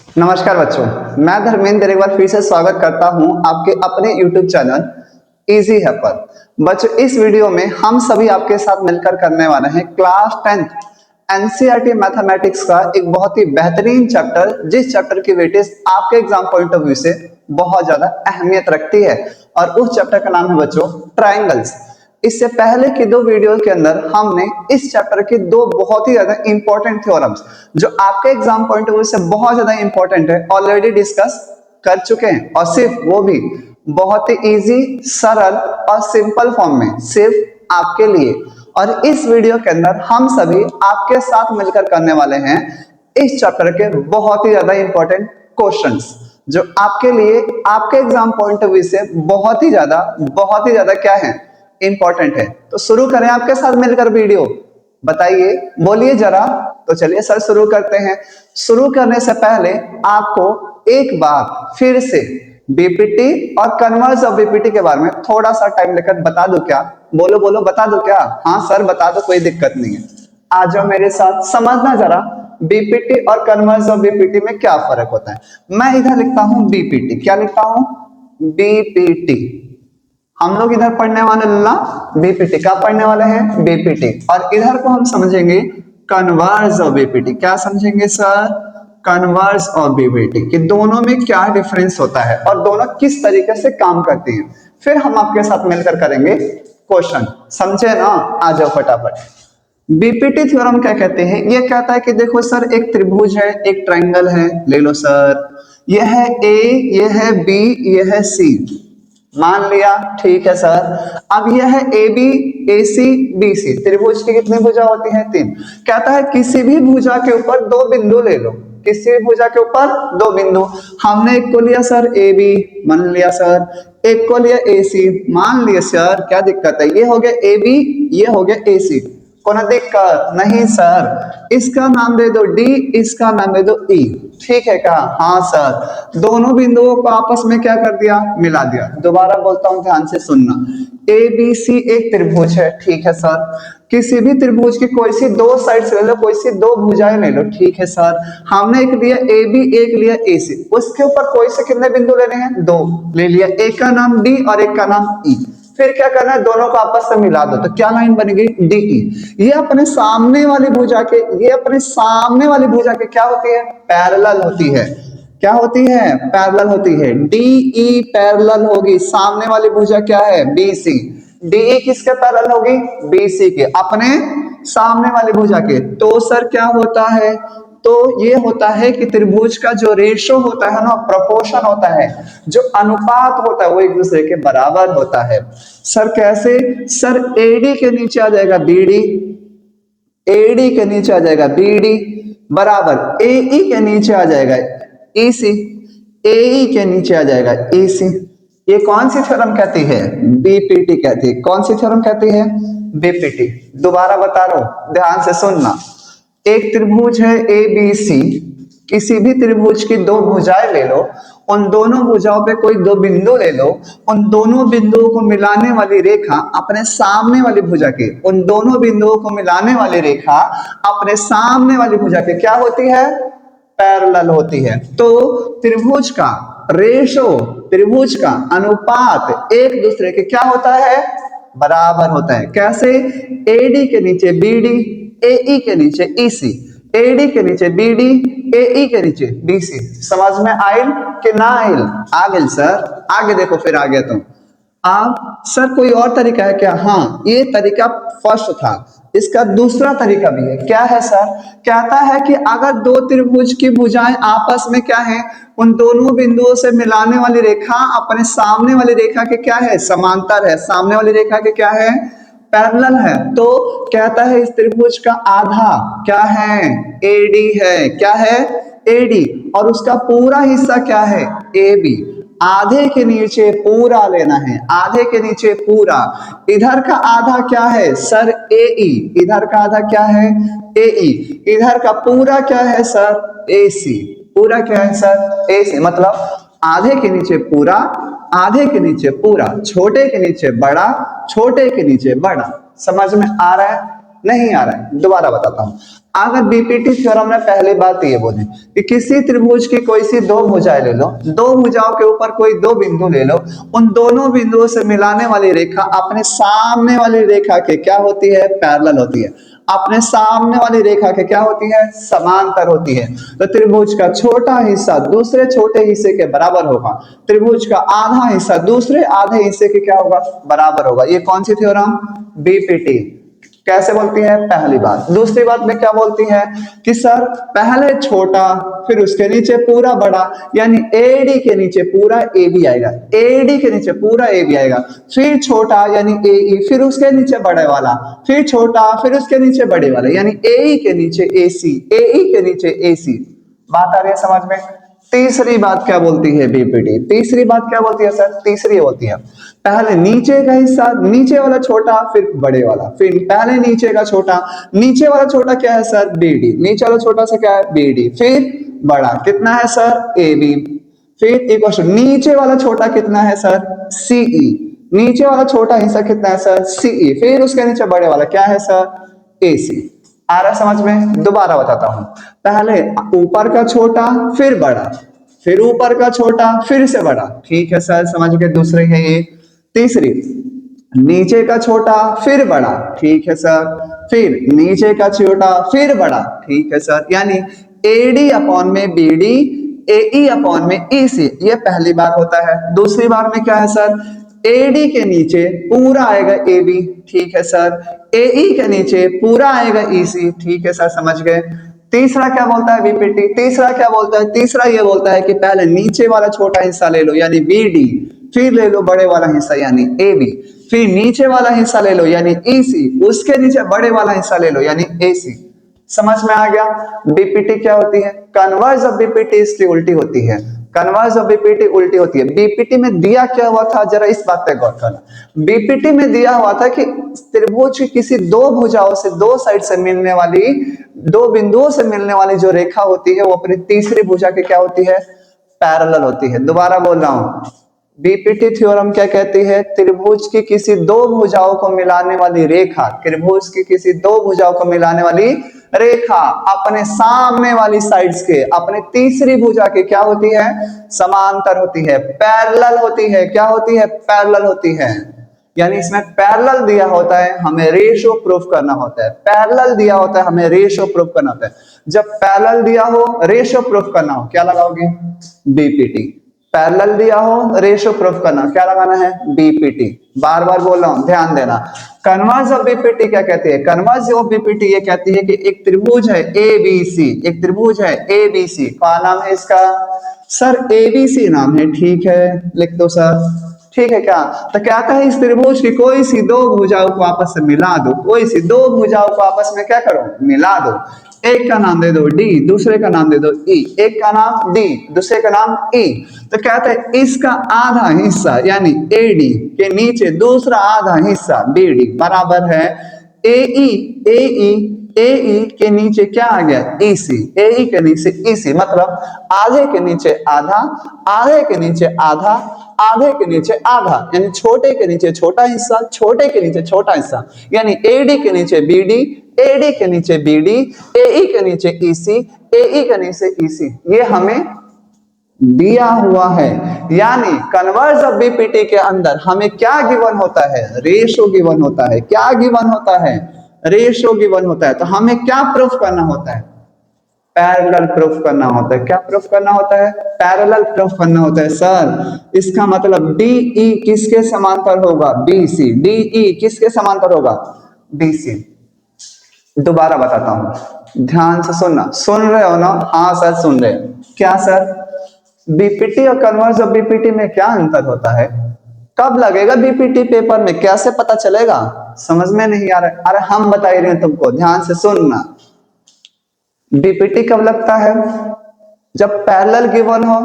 नमस्कार बच्चों, मैं धर्मेंद्र एक बार फिर से स्वागत करता हूं आपके अपने YouTube चैनल इजी है पर। बच्चों, इस वीडियो में हम सभी आपके साथ मिलकर करने वाले हैं क्लास 10th एनसीईआरटी मैथमेटिक्स का एक बहुत ही बेहतरीन चैप्टर, जिस चैप्टर की वेटेज आपके एग्जाम पॉइंट ऑफ व्यू से बहुत ज्यादा अहमियत रखती है। और उस चैप्टर का नाम है बच्चों ट्रायंगल्स। इससे पहले की दो वीडियो के अंदर हमने इस चैप्टर के दो बहुत ही ज्यादा इंपॉर्टेंट थ्योरम्स जो आपके एग्जाम पॉइंट ऑफ व्यू से बहुत ज्यादा इंपॉर्टेंट है ऑलरेडी डिस्कस कर चुके हैं, और सिर्फ वो भी बहुत ही इजी, सरल और सिंपल फॉर्म में सिर्फ आपके लिए। और इस वीडियो के अंदर हम सभी आपके साथ मिलकर करने वाले हैं इस चैप्टर के बहुत ही ज्यादा इंपॉर्टेंट क्वेश्चंस जो आपके लिए आपके एग्जाम पॉइंट ऑफ व्यू से बहुत ही ज्यादा क्या है, इंपॉर्टेंट है। तो शुरू करें आपके साथ मिलकर वीडियो। बताइए, बोलिए जरा। तो चलिए सर शुरू करते हैं। शुरू करने से पहले आपको एक बार फिर से बीपीटी और कन्वर्स ऑफ बीपीटी के बारे में थोड़ा सा टाइम लेकर बता दूं क्या? बोलो बोलो, बता दूं क्या? हाँ सर बता दो, कोई दिक्कत नहीं है। आ जाओ मेरे साथ, समझना जरा बीपीटी और कन्वर्स ऑफ बीपीटी में क्या फर्क होता है। मैं इधर लिखता हूं बीपीटी। क्या लिखता हूं? बीपीटी। हम लोग इधर पढ़ने वाले बीपीटी का पढ़ने वाले हैं बीपीटी, और इधर को हम समझेंगे कन्वर्स ऑफ बीपीटी। क्या समझेंगे सर? कन्वर्स ऑफ बीपीटी कि दोनों में क्या डिफरेंस होता है और दोनों किस तरीके से काम करती हैं। फिर हम आपके साथ मिलकर करेंगे क्वेश्चन। समझे ना? आ जाओ फटाफट। बीपीटी थ्योरम क्या कहते हैं? ये कहता है कि देखो सर, एक त्रिभुज है, एक ट्रायंगल है, ले लो सर, ये है ए, ये है बी, ये है सी, मान लिया, ठीक है सर। अब यह है A B, A C, B C. त्रिभुज की कितनी भुजा होती है? 3। कहता है किसी भी भुजा के ऊपर दो बिंदु ले लो, किसी भी भुजा के ऊपर दो बिंदु। हमने एक को लिया सर ए बी, मान लिया सर, एक को लिया ए सी, मान लिया सर, क्या दिक्कत है? ये हो गया ए बी, ये हो गया ए सी, कोई दिक्कत नहीं सर। इसका नाम दे दो डी, इसका नाम दे दो ई, ठीक है क्या? हाँ सर। दोनों बिंदुओं को आपस में क्या कर दिया? मिला दिया। दोबारा बोलता हूं, ध्यान से सुनना। ए बी सी एक त्रिभुज है, ठीक है सर। किसी भी त्रिभुज की कोई सी दो साइड ले लो, कोई सी दो भुजाएं ले लो, ठीक है सर। हमने एक लिया ए बी, एक लिया ए सी, उसके ऊपर कोई से कितने बिंदु लेने हैं? दो ले लिया। एक का नाम डी और एक का नाम ई। फिर क्या करना है? दोनों को आपस में मिला दो, तो क्या लाइन बनेगी? डीई। ये अपने सामने वाली भुजा के, ये अपने सामने वाली भुजा के क्या होती है? पैरेलल होती है। क्या होती है? पैरेलल होती है। डीई पैरेलल होगी सामने वाली भुजा क्या है? बीसी। डीई किसके पैरेलल होगी? बीसी के, अपने सामने वाली भुजा के। तो सर क्या होता है? तो ये होता है कि त्रिभुज का जो रेशो होता है ना, प्रोपोर्शन होता है, जो अनुपात होता है, वो एक दूसरे के बराबर होता है। सर कैसे? सर एडी के नीचे आ जाएगा बीडी, एडी के नीचे आ जाएगा बीडी, बराबर एई के नीचे आ जाएगा ईसी, एई के नीचे आ जाएगा ईसी। ये कौन सी थ्योरम कहती है? बीपीटी कहती है। कौन सी थ्योरम कहती है? बीपीटी। दोबारा बता रहा हूं, ध्यान से सुनना। एक त्रिभुज है ए बी सी, किसी भी त्रिभुज की दो भुजाएं ले लो, उन दोनों भुजाओं पे कोई दो बिंदु ले लो, उन दोनों बिंदुओं को मिलाने वाली रेखा अपने सामने वाली भुजा के, उन दोनों बिंदुओं को मिलाने वाली रेखा अपने सामने वाली भुजा के क्या होती है? पैरेलल होती है। तो त्रिभुज का रेशो, त्रिभुज का अनुपात एक दूसरे के क्या होता है? बराबर होता है। कैसे? एडी के नीचे बीडी, एई के नीचे ईसी, एडी के नीचे बीडी, एई के नीचे बीसी। समझ में आयल कि ना आयल? आ गए सर। आगे देखो, फिर आगे तो आप सर कोई और तरीका है क्या? हाँ, ये तरीका फर्स्ट था, इसका दूसरा तरीका भी है। क्या है सर? कहता है कि अगर दो त्रिभुज की भुजाएं आपस में क्या है, उन दोनों बिंदुओं से मिलाने वाली रेखा अपने सामने वाली रेखा के क्या है? समांतर है। सामने वाली रेखा के क्या है? पैरेलल है। तो कहता है इस त्रिभुज का आधा क्या है? एडी है। क्या है? एडी। और उसका पूरा हिस्सा क्या है? एबी। आधे के नीचे पूरा लेना है, आधे के नीचे पूरा। इधर का आधा क्या है सर? एई। इधर का आधा क्या है? एई। इधर का पूरा क्या है सर? एसी। पूरा क्या है सर? एसी। मतलब आधे के नीचे पूरा, आधे के नीचे पूरा, छोटे के नीचे बड़ा, छोटे के नीचे बड़ा। समझ में आ रहा है? नहीं आ रहा है? दोबारा बताता हूं। अगर बीपीटी थ्योरम में पहली बात ये बोले कि किसी त्रिभुज की कोई सी दो भुजाएं ले लो, दो भुजाओं के ऊपर कोई दो बिंदु ले लो, उन दोनों बिंदुओं से मिलाने वाली रेखा अपने सामने वाली रेखा के क्या होती है, पैरेलल होती है। अपने सामने वाली रेखा के क्या होती है, समांतर होती है। तो त्रिभुज का छोटा हिस्सा दूसरे छोटे हिस्से के बराबर होगा, त्रिभुज का आधा हिस्सा दूसरे आधे हिस्से के क्या होगा, बराबर होगा। ये कौन सी थ्योरम, बीपीटी। कैसे बोलती है, पहली बात। दूसरी बात में क्या बोलती है कि सर पहले छोटा फिर उसके नीचे पूरा बड़ा, यानी एडी के नीचे पूरा ए बी आएगा, एडी के नीचे पूरा ए बी आएगा, फिर छोटा यानी ए ई, फिर उसके नीचे बड़े वाला, फिर छोटा फिर उसके नीचे बड़े वाला, यानी ए ई के नीचे ए सी, ए ई के नीचे ए सी। बात आ रही है समझ में। तीसरी बात क्या बोलती है बीपीटी, तीसरी बात क्या बोलती है सर, तीसरी होती है पहले नीचे का हिस्सा, नीचे वाला छोटा फिर बड़े वाला, फिर पहले नीचे का छोटा, नीचे वाला छोटा क्या है सर, बीडी, नीचे वाला छोटा सा क्या है, बीडी, फिर बड़ा कितना है सर, ए बी, फिर इक्वल नीचे वाला छोटा कितना है सर, सीई, नीचे वाला छोटा हिस्सा कितना है सर, सीई, फिर उसके नीचे बड़े वाला क्या है सर, ए सी। आ रहा समझ में। दोबारा बताता हूं, पहले ऊपर का छोटा फिर बड़ा, फिर ऊपर का छोटा फिर से बड़ा, ठीक है सर समझ गए। दूसरे है ये। तीसरी, नीचे का छोटा फिर बड़ा, ठीक है सर, फिर नीचे का छोटा फिर बड़ा, ठीक है सर, यानी एडी अपॉन में बीडी, एई अपॉन में ई सी, ये पहली बार होता है। दूसरी बार में क्या है सर, एडी के नीचे पूरा आएगा ए बी, ठीक है सर, एई के नीचे पूरा आएगा ई सी, ठीक है सर समझ गए। तीसरा क्या बोलता है बीपीटी, तीसरा क्या बोलता है, तीसरा ये बोलता है कि पहले नीचे वाला छोटा हिस्सा ले लो यानी बी डी, फिर ले लो बड़े वाला हिस्सा यानी ए बी, फिर नीचे वाला हिस्सा ले लो यानी ई सी, उसके नीचे बड़े वाला हिस्सा ले लो यानी ए सी। समझ में आ गया। बीपीटी क्या होती है, कन्वर्स ऑफ बीपीटी इसकी उल्टी होती है, कन्वर्स ऑफ बीपीटी उल्टी होती है। बीपीटी में दिया क्या हुआ था, जरा इस बात पे गौर करना। बीपीटी में दिया हुआ था कि त्रिभुज की किसी दो भुजाओं से, दो साइड से मिलने वाली, दो बिंदुओं से मिलने वाली जो रेखा होती है वो अपनी तीसरी भुजा की क्या होती है, पैरेलल होती है। दोबारा बोल रहा हूं, बीपीटी थ्योरम क्या कहती है, त्रिभुज की किसी दो भुजाओं को मिलाने वाली रेखा, त्रिभुज की किसी दो भुजाओं को मिलाने वाली रेखा अपने सामने वाली साइड्स के, अपने तीसरी भुजा के क्या होती है, समांतर होती है, पैरेलल होती है। क्या होती है, पैरेलल होती है। यानी इसमें पैरेलल दिया होता है, हमें रेशो प्रूफ करना होता है, पैरेलल दिया होता है, हमें रेशो प्रूफ करना होता है। जब पैरेलल दिया हो, रेशो प्रूफ करना हो, क्या लगाओगे, बीपीटी। पैरेलल दिया हो, रेशो प्रूफ करना, क्या लगाना है, बीपीटी। बार बार बोल रहा हूं, ध्यान देना। कन्वर्स ऑफ बीपीटी क्या कहती है, कन्वर्स ऑफ बीपीटी ये कहती है कि एक त्रिभुज है ए बी सी, एक त्रिभुज है ए बी सी, क्या नाम है इसका, सर एबीसी नाम है, ठीक है लिख दो सर, ठीक है। क्या तो कहता है, इस त्रिभुज की कोई सी दो भुजाओं को आपस में मिला दो, कोई सी दो भुजाओं को आपस में क्या करो, मिला दो। एक का नाम दे दो डी, दूसरे का नाम दे दो ई, एक का नाम डी, दूसरे का नाम ई। तो कहते हैं इसका आधा हिस्सा यानी एडी के नीचे दूसरा आधा हिस्सा बीडी बराबर है एई, एई, एई के नीचे क्या आ गया, ईसी, एई के नीचे ईसी, मतलब आधे के नीचे आधा, आधे के नीचे आधा, आधे के नीचे आधा, यानी छोटे के नीचे छोटा हिस्सा, छोटे के नीचे छोटा हिस्सा, यानी एडी के नीचे बीडी, एडी के नीचे बीडी, एई के नीचे ईसी, एई के नीचे ईसी। ये हमें दिया हुआ है। यानी कन्वर्स ऑफ बीपीटी के अंदर हमें क्या गिवन होता है, रेशो गिवन होता है। क्या गिवन होता है, रेशो गिवन होता है। तो हमें क्या प्रूफ करना होता है, पैरेलल प्रूफ करना होता है। क्या प्रूफ करना होता है, पैरेलल प्रूफ करना होता है। सर इसका मतलब डीई किसके समांतर होगा, बीसी, डीई किसके समांतर होगा, बीसी। दोबारा बताता हूं, ध्यान से सुनना, सुन रहे हो ना, हाँ सर सुन रहे। क्या सर, बीपीटी और कन्वर्स ऑफ बीपीटी में क्या अंतर होता है, कब लगेगा बीपीटी पेपर में, कैसे पता चलेगा, समझ में नहीं आ रहा है। अरे हम बता ही रहे हैं तुमको, ध्यान से सुनना। बीपीटी कब लगता है, जब पैरेलल गिवन हो,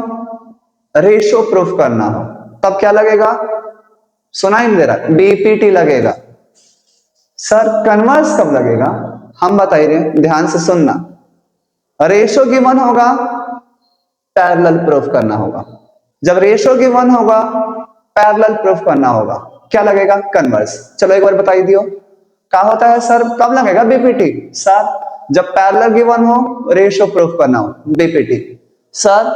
रेशो प्रूफ करना हो, तब क्या लगेगा, सुनाई नहीं दे रहा, बीपीटी लगेगा। सर कन्वर्स कब लगेगा, हम बता ही रहे हैं, ध्यान से सुनना। रेशो गिवन होगा, पैरेलल प्रूफ करना होगा। जब रेशो गिवन होगा, पैरेलल प्रूफ करना होगा, क्या लगेगा, कन्वर्स। चलो एक बार बताई दियो क्या होता है सर, कब लगेगा बीपीटी। सर जब पैरेलल गिवन हो रेशियो प्रूफ करना हो, बीपीटी। सर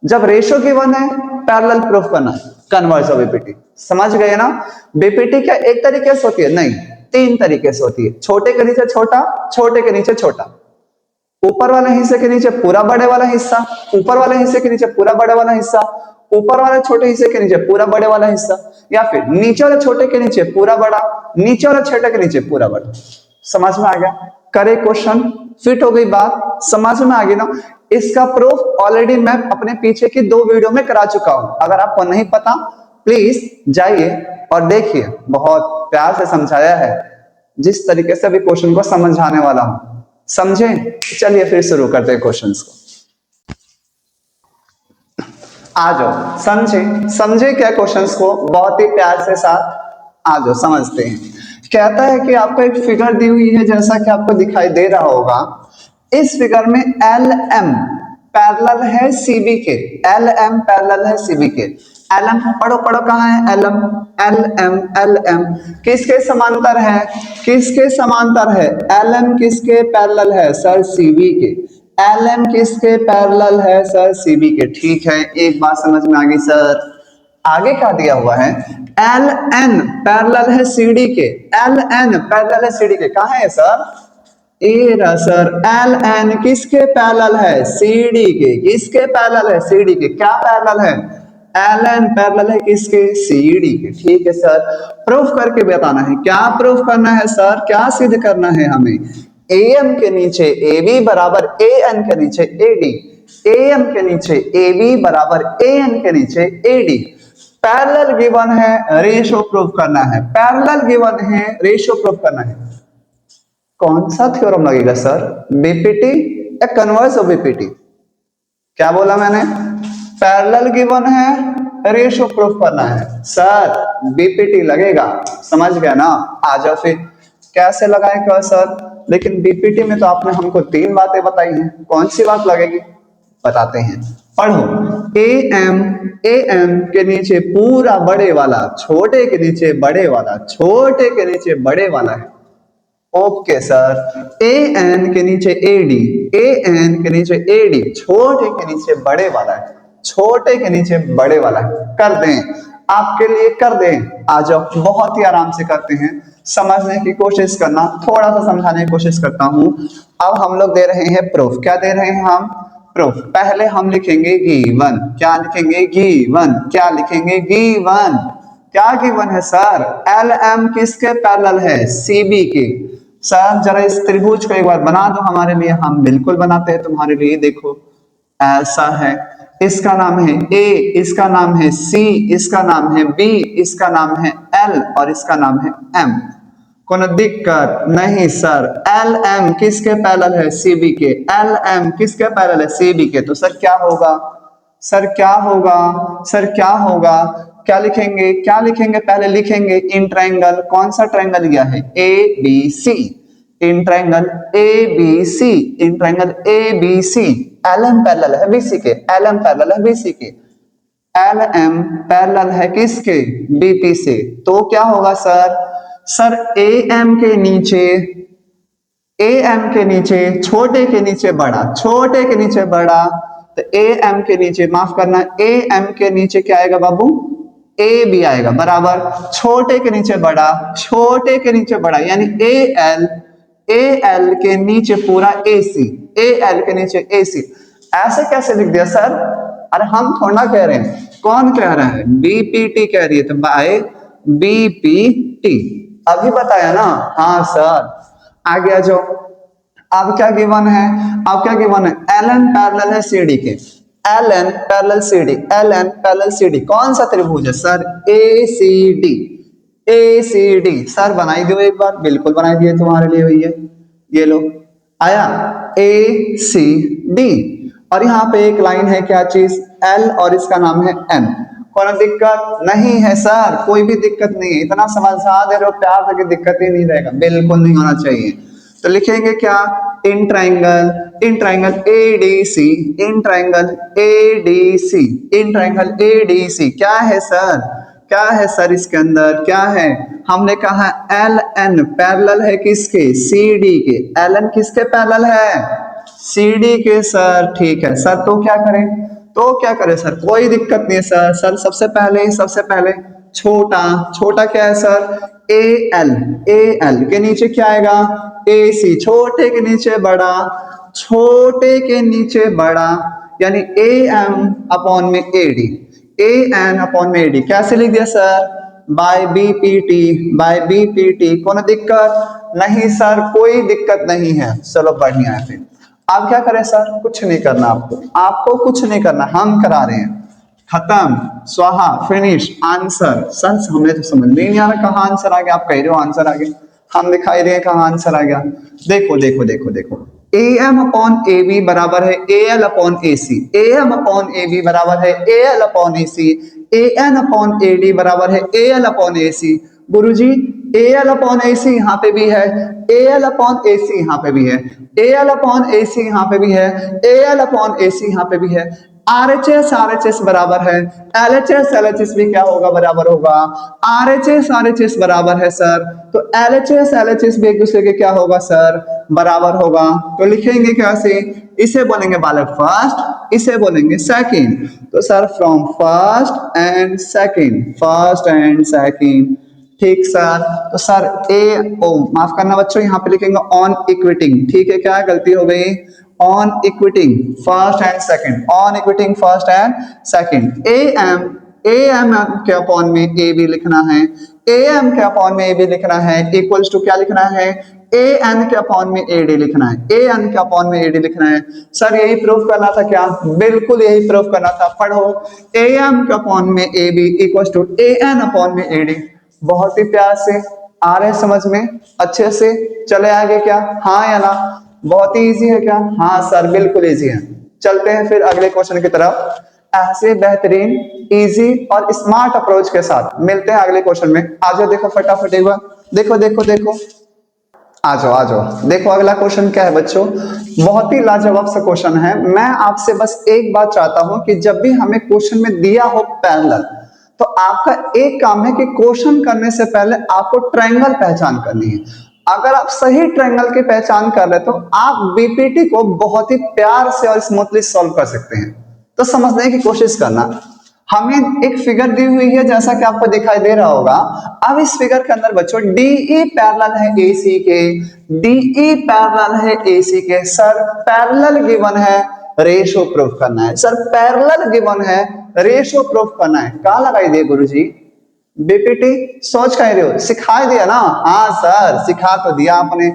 जब रेशियो गिवन है पैरेलल प्रूफ करना, कन्वर्स ऑफ बीपीटी। समझ गए ना? बीपीटी क्या एक तरीके से होती है? नहीं, 3 तरीके से होती है। छोटे के नीचे छोटा, छोटे के नीचे छोटा, ऊपर वाले हिस्से के नीचे पूरा बड़े वाला हिस्सा, ऊपर वाले हिस्से के नीचे पूरा बड़े वाला हिस्सा, ऊपर वाले छोटे हिस्से के नीचे पूरा बड़े वाला हिस्सा, या फिर नीचे वाले छोटे के नीचे पूरा बड़ा, नीचे वाले छोटे के नीचे पूरा बड़ा। समझ में आ गया? करे क्वेश्चन, फिट हो गई बात, समझ में आ गई ना? इसका प्रूफ ऑलरेडी मैं अपने पीछे की 2 वीडियो में करा चुका हूं। अगर आपको नहीं पता प्लीज जाइए और देखिए, बहुत प्यार से समझाया है, जिस तरीके से अभी क्वेश्चन को समझाने वाला हूं। समझे? चलिए फिर शुरू करते हैं क्वेश्चंस को। आ जाओ, समझे क्या क्वेश्चंस को? बहुत ही प्यार से साथ आ जाओ, समझते हैं। कहता है कि आपको एक फिगर दी हुई है, जैसा कि आपको दिखाई दे रहा होगा। इस फिगर में एल एम पैरेलल है सीबी के, एल एम पैरेलल है सीबी के। एल एम पढ़ो कहाँ है? एल एम किसके समांतर है? किसके समांतर है? एल एम किसके पैरेलल है? सर सीबी के। एल एम किसके पैरेलल है? सर सीबी के। ठीक है, एक बात समझ में आ गई सर। आगे क्या दिया हुआ है? एल एन पैरेलल है सीडी के, एल एन पैरेलल है सीडी के। कहाँ है सर? ए रहा सर। एल एन किसके पैरेलल है? सीडी के। किसके पैरेलल है? सीडी के। क्या पैरेलल है? एल एन पैरेलल है किसके? सीडी के। ठीक है सर, प्रूफ करके बताना है। क्या प्रूफ करना है सर? क्या सिद्ध करना है हमें? ए एम के नीचे ए बी बराबर ए एन के नीचे ए डी, ए एम के नीचे ए बी बराबर ए एन के नीचे ए डी। पैरेलल गिवन है, रेशियो प्रूफ करना है। पैरेलल गिवन है, रेशियो प्रूफ करना है। कौन सा थ्योरम लगेगा सर? बीपीटी या कन्वर्स ऑफ बीपीटी? क्या बोला मैंने? पैरेलल गिवन है, रेशियो प्रूफ करना है। सर बीपीटी लगेगा। समझ गया ना? आ जाओ फिर। कैसे लगाएगा सर? लेकिन बीपीटी में तो आपने हमको 3 बातें बताई हैं, कौन सी बात लगेगी बताते हैं। पढ़ो। ए एम के नीचे पूरा बड़े वाला, छोटे के नीचे बड़े वाला, छोटे के नीचे बड़े वाला है। Okay sir. ए एन के नीचे ए डी, ए एन के नीचे ए डी, छोटे के नीचे बड़े वाला है, छोटे के नीचे बड़े वाला है। कर दें आपके लिए, कर दें। आ जाओ, बहुत ही आराम से करते हैं। समझने की कोशिश करना, थोड़ा सा समझाने की कोशिश करता हूं। अब हम लोग दे रहे हैं प्रूफ। क्या दे रहे हैं हम? प्रूफ। पहले हम लिखेंगे गिवन। क्या लिखेंगे? गिवन। क्या लिखेंगे? गिवन। क्या गिवन है सर? एल एम किसके पैरेलल है? सीबी के। सर जरा इस त्रिभुज को एक बार बना दो हमारे लिए। हम बिल्कुल बनाते हैं तुम्हारे लिए। देखो ऐसा है, इसका नाम है ए, इसका नाम है सी, इसका नाम है बी, इसका नाम है एल और इसका नाम है एम। कोई दिक्कत नहीं सर। एल एम किसके पैरेलल है? सीबी के। एल एम किसके पैरेलल है? सीबी के। तो सर क्या होगा? सर क्या होगा? सर क्या होगा? क्या लिखेंगे? क्या लिखेंगे? पहले लिखेंगे इन ट्रायंगल। कौन सा ट्रायंगल लिया है? A B C. In triangle A B C, in triangle A B C. L M parallel है बीसी के, एल एम पैरेलल है बीसी के, एल एम पैरेलल है किसके? बीपी से। तो क्या होगा सर? सर ए एम के नीचे, ए एम के नीचे, छोटे के नीचे बड़ा, छोटे के नीचे बड़ा, तो ए एम के नीचे, माफ करना, ए एम के नीचे क्या आएगा बाबू? ए बी आएगा बराबर छोटे के नीचे बड़ा, छोटे के नीचे बड़ा, यानी ए एल के नीचे पूरा ए सी, ए एल के नीचे ए सी। ऐसे कैसे लिख दिया सर? अरे हम थोड़ा कह रहे हैं, कौन कह रहा है? बीपीटी कह रही है, तो बाय बीपीटी। अभी बताया ना? हाँ सर। आगे आ जाओ। अब क्या गिवन है? अब क्या गिवन है? एल एन पैरेलल है सीडी के, L N parallel CD, L N parallel CD. कौन सा त्रिभुज है sir? A C D, A C D. Sir बनाई दो एक बार। बिल्कुल बनाई दिए तुम्हारे लिए भैया। ये लो आया ए सी डी, और यहाँ पे एक लाइन है, क्या चीज? एल और इसका नाम है एम। कोई दिक्कत नहीं है सर? कोई भी दिक्कत नहीं है। इतना समझा दे रहे हो प्यार से कि दिक्कत ही नहीं रहेगा, बिल्कुल नहीं होना चाहिए। तो लिखेंगे क्या? In triangle A D C, in triangle A D C, in triangle A D C. क्या है सर? क्या है सर इसके अंदर? क्या है? हमने कहा एल एन पैरेलल है किसके, सी डी के। एल एन किसके पैरेलल है, सी डी के सर। ठीक है सर, तो क्या करें, तो क्या करें सर, कोई दिक्कत नहीं है सर। सर सबसे पहले छोटा, छोटा क्या है sir, A L. A L के नीचे क्या आएगा, ए सी। छोटे के नीचे बड़ा, छोटे के नीचे बड़ा, यानी ए एम अपॉन में A D. A N upon में ए डी कैसे लिख दिया sir, by B P T, by B P T. कौन दिक्कत नहीं सर, कोई दिक्कत नहीं है। चलो बढ़िया है। फिर आप क्या करें सर, कुछ नहीं करना आपको कुछ नहीं करना, हम करा रहे हैं। खत्म, स्वाहा, फिनिश, आंसर। सर हमें तो समझ में नहीं आ रहा कहाँ आंसर आ गया, आप कह रहे हो आंसर आ गया, हम दिखाई रहे हैं कहाँ आंसर आ गया। देखो देखो देखो देखो, A M upon A B बराबर है A L upon A C. A M upon A B बराबर है A L upon A C. A N upon A D बराबर है A L upon A C. गुरुजी A L upon A C यहाँ पे भी है, A L upon A C यहाँ पे भी है, A L upon A C यहाँ पे भी है, A L upon A C यहाँ पे भी है। RHS बराबर है, LHS भी क्या होगा, बराबर होगा। RHS बराबर है सर, तो LHS भी एक दूसरे के क्या होगा सर, बराबर होगा। तो लिखेंगे कैसे, इसे बोलेंगे बालक फर्स्ट, इसे बोलेंगे सेकंड। तो sir from first and second, ठीक सर। तो सर माफ करना बच्चों, यहाँ पे लिखेंगे ऑन इक्विटिंग। ठीक है, क्या गलती हो गई, on equating first and second, on equating first and second. A M के अपॉन में ए बी लिखना है, ए एम के अपॉन में ए बी लिखना है, इक्वल्स टू क्या लिखना है, ए एन के अपॉन में ए डी लिखना है, ए एन के अपॉन में ए डी लिखना है। सर यही प्रूफ करना था क्या, बिल्कुल यही प्रूफ करना था। पढ़ो, ए एम के अपॉन में A B equals to A N upon में ए डी। बहुत ही प्यार से आ रहे समझ में, अच्छे से। चले आगे क्या, हाँ या ना, बहुत ही इजी है क्या, हाँ सर बिल्कुल इजी है। चलते हैं फिर अगले क्वेश्चन की तरफ। ऐसे बेहतरीन, इजी और स्मार्ट अप्रोच के साथ मिलते हैं अगले क्वेश्चन में। आ जाओ, देखो फटाफट एक बार, देखो देखो देखो, आ जाओ। देखो अगला क्वेश्चन क्या है बच्चों, बहुत ही लाजवाब सा क्वेश्चन है। मैं आपसे बस एक बात चाहता हूं कि जब भी हमें क्वेश्चन में दिया हो पैरेलल, तो आपका एक काम है कि क्वेश्चन करने से पहले आपको ट्रायंगल पहचान करनी है। अगर आप सही ट्रायंगल की पहचान कर रहे तो आप बीपीटी को बहुत ही प्यार से और स्मूथली सॉल्व कर सकते हैं। तो समझने की कोशिश करना। हमें एक फिगर दी हुई है जैसा कि आपको दिखाई दे रहा होगा। अब इस फिगर के अंदर बच्चों डीई पैरेलल है एसी के, डीई पैरेलल है एसी के। सर पैरेलल गिवन है, रेशो प्रूफ करना है। सर पैरेलल गिवन है, रेशो प्रूफ करना है। कहाँ लगाई दिए गुरुजी, बीपीटी सोच कह रहे हो, सिखा दिया ना, हाँ सर सिखा तो दिया आपने।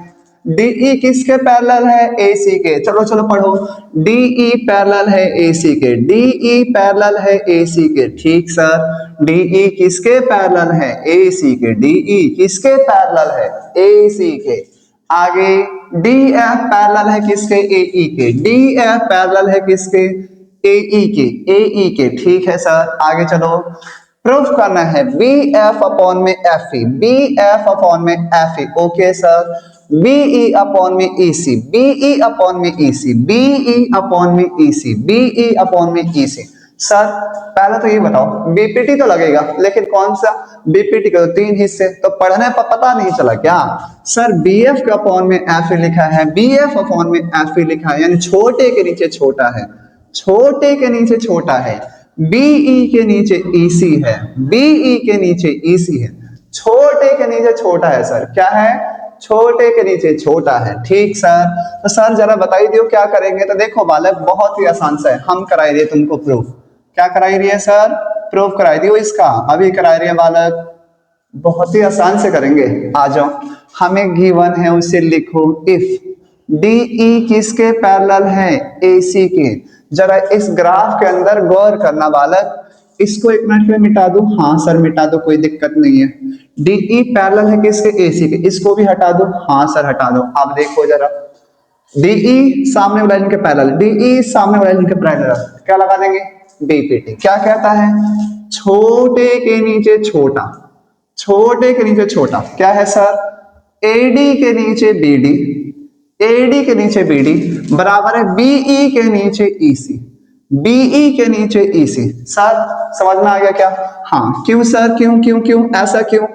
डीई किसके पैरेलल है, एसी के। चलो चलो पढ़ो, डीई पैरेलल है एसी के, डीई पैरेलल है एसी के। ठीक सर, डीई किसके पैरेलल है, एसी के। डीई किसके पैरेलल है, एसी के। आगे डीएफ पैरेलल है किसके, एई के। डीएफ पैरेलल है किसके, एई के, एई के। ठीक है सर, आगे चलो। प्रूफ करना है बी एफ अपॉन में F E, B F upon में F E. Okay sir, BE upon में ईसी, बीई अपॉन में ईसी, बीई अपॉन में ईसी, बीई अपॉन में ईसी। सर पहले तो ये बताओ, बीपीटी तो लगेगा, लेकिन कौन सा, बीपीटी के तो 3 हिस्से, तो पढ़ने पर पता नहीं चला क्या। सर बीएफ के अपॉन में एफ ई लिखा है, बीएफ अपॉन में एफ ई लिखा है, यानी छोटे के नीचे छोटा है, छोटे के नीचे छोटा है। बीई के नीचे ईसी है, बीई के नीचे ईसी है, छोटे के नीचे छोटा है। सर क्या है, छोटे के नीचे छोटा है। ठीक सर, तो सर जरा बताइए दियो क्या करेंगे। तो देखो बालक बहुत ही आसान सा है, हम कराई दिए तुमको प्रूफ। क्या कराई रही है सर, प्रूफ कराई दियो इसका, अभी कराई रही है बालक, बहुत ही आसान से करेंगे। आ जाओ, हमें गिवन है उसे लिखो। इफ डीई किसके पैरेलल है, एसी के। जरा इस ग्राफ के अंदर गौर करना बालक, इसको 1 मिनट में मिटा दो, हाँ सर मिटा दो, कोई दिक्कत नहीं है। डीई पैरेलल है किसके, एसी के, इसको भी हटा दो, हाँ सर हटा दो। आप देखो जरा, डीई सामने वाला इनके पैरेलल, डीई सामने वाला इनके पैरेलल, क्या लगा देंगे, बीपीटी। क्या कहता है, छोटे के नीचे छोटा, छोटे के नीचे छोटा क्या है सर, एडी के नीचे बीडी, एडी के नीचे बीडी बराबर है बीई के नीचे ईसी, बीई के नीचे ईसी। सर समझ में आ गया क्या, हाँ। क्यों सर, क्यों क्यों क्यों ऐसा क्यों,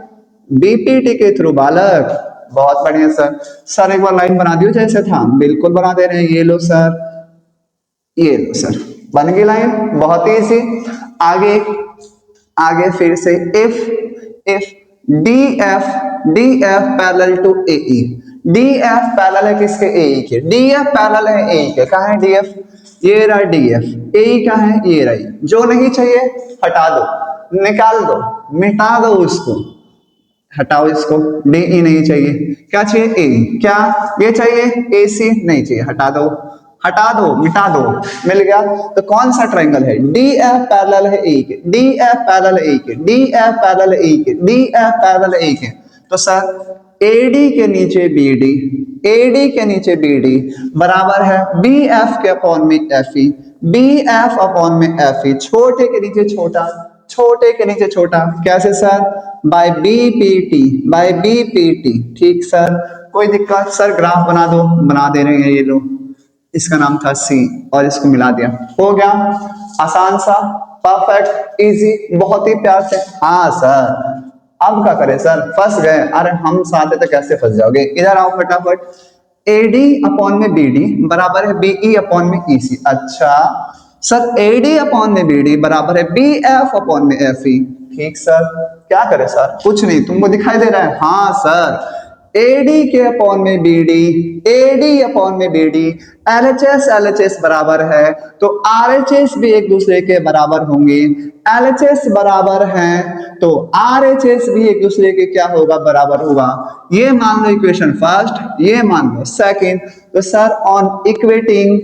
बीपीटी के थ्रू बालक। बहुत बढ़िया सर। सर एक बार लाइन बना दियो जैसे था, बिल्कुल बना दे रहे हैं। ये लो सर, ये लो सर, बन गई लाइन, बहुत ही इजी। आगे आगे फिर से if D F parallel to A E. D F parallel है किसके? ए ई के। डी एफ पैरेलल है ए ई के। कहाँ है डी एफ? ये रहा डी एफ। ए ई कहाँ है? ये रही। जो नहीं चाहिए हटा दो, निकाल दो, मिटा दो उसको, हटाओ इसको। डी ई नहीं चाहिए, क्या चाहिए? ए। क्या ये चाहिए? ए सी नहीं चाहिए, हटा दो, हटा दो, मिटा दो, मिल गया। तो कौन सा ट्रायंगल है? डी एफ पैरेलल है ए के, डी एफ पैरेलल ए के, डी एफ पैरेलल ए के, डी एफ पैरेलल ए के। तो सर एडी के नीचे बीडी, एडी के नीचे बीडी बराबर है बी एफ के अपॉन में F E, B F upon में एफ ई। छोटे के नीचे छोटा, छोटे के नीचे छोटा, कैसे sir? By B P T, by B P T. ठीक सर, कोई दिक्कत? सर ग्राफ बना दो, बना दे रहे हैं। ये लो, इसका नाम था सी और इसको मिला दिया, हो गया। आसान सा, परफेक्ट, इजी, बहुत ही प्यार से। हाँ सर, अब क्या करें सर? फंस गए? अरे हम साथ तो कैसे फंस जाओगे? इधर आओ फटाफट। एडी अपॉन में बीडी बराबर है बीई अपॉन में ईसी। अच्छा सर, एडी अपॉन में बीडी बराबर है बी एफ अपॉन में एफ ई। ठीक सर, क्या करें सर? कुछ नहीं, तुमको दिखाई दे रहा है? हाँ सर, एडी के अपॉन में बीडी, एडी अपॉन में बीडी, एलएचएस एलएचएस बराबर है तो आरएचएस भी एक दूसरे के बराबर होंगे। एलएचएस बराबर है तो आरएचएस भी एक दूसरे के क्या होगा? बराबर होगा। ये मान लो इक्वेशन फर्स्ट, ये मान लो सेकंड। तो sir on equating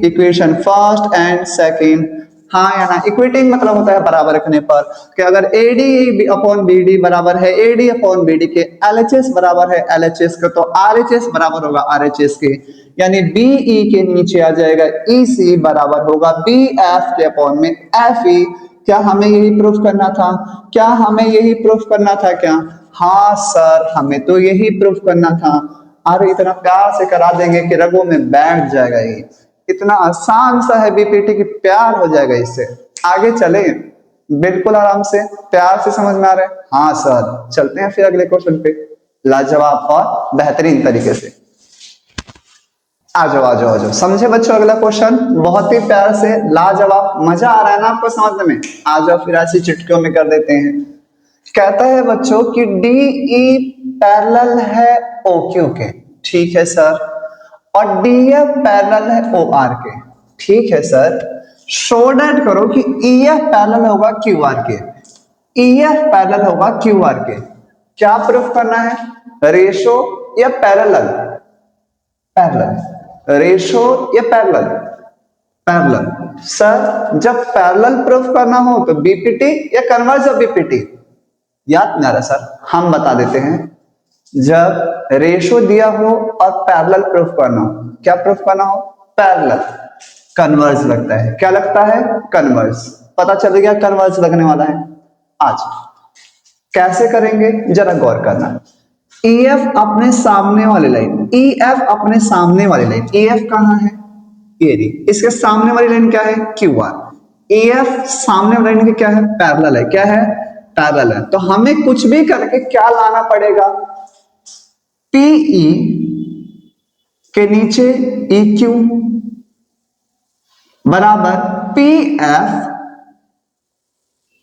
equation first and second, हाँ या ना? इक्वेटिंग मतलब होता है बराबर रखने पर, कि अगर एडी अपॉन बीडी बराबर है एडी अपॉन बीडी के, एलएचएस बराबर है एलएचएस का, तो आरएचएस बराबर होगा आरएचएस के, यानी बीई के नीचे आ जाएगा ईसी बराबर होगा बीएफ के अपॉन में एफई। क्या हमें यही प्रूफ करना था? क्या हमें यही प्रूफ करना था क्या? हाँ सर, हमें तो यही प्रूफ करना था। अरे इतना प्यार से करा देंगे कि रगों में बैठ जाएगा। ये इतना आसान सा है बीपीटी की, प्यार हो जाएगा इससे। आगे चले, बिल्कुल आराम से, प्यार से समझ में आ रहा है? हाँ सर, चलते हैं फिर अगले क्वेश्चन पे, लाजवाब और बेहतरीन तरीके से। आ जाओ आ जाओ आ जाओ, समझे बच्चों? अगला क्वेश्चन बहुत ही प्यार से, लाजवाब। मजा आ रहा है ना आपको समझने में? आ जाओ फिर ऐसी चुटकियों में कर देते हैं। कहता है बच्चों कि डी ई पैरेलल है ओ क्यू के। ठीक है सर, और डी एफ पैरेलल है ओ आर के। ठीक है सर, शो दैट करो कि ई एफ पैरेलल होगा क्यू आर के, ई एफ पैरेलल होगा क्यू आर के। क्या प्रूफ करना है? रेशो या पैरेलल? पैरेलल। रेशो या पैरेलल? पैरेलल। सर जब पैरेलल प्रूफ करना हो तो बीपीटी या कन्वर्ज ऑफ बीपीटी? याद नहीं आ रहा सर, हम बता देते हैं। जब रेशो दिया हो और पैरेलल प्रूफ करना हो, क्या प्रूफ करना हो? पैरेलल। कन्वर्ज लगता है, क्या लगता है? कन्वर्ज। पता चल गया कन्वर्ज लगने वाला है। आज कैसे करेंगे जरा गौर करना। EF अपने सामने वाली लाइन, EF अपने सामने वाली लाइन, EF कहां है? ये रही। इसके सामने वाली लाइन क्या है? QR। EF सामने वाली लाइन की क्या है? पैरेलल है। क्या है? पैरेलल है। तो हमें कुछ भी करके क्या लाना पड़ेगा? PE के नीचे EQ बराबर PF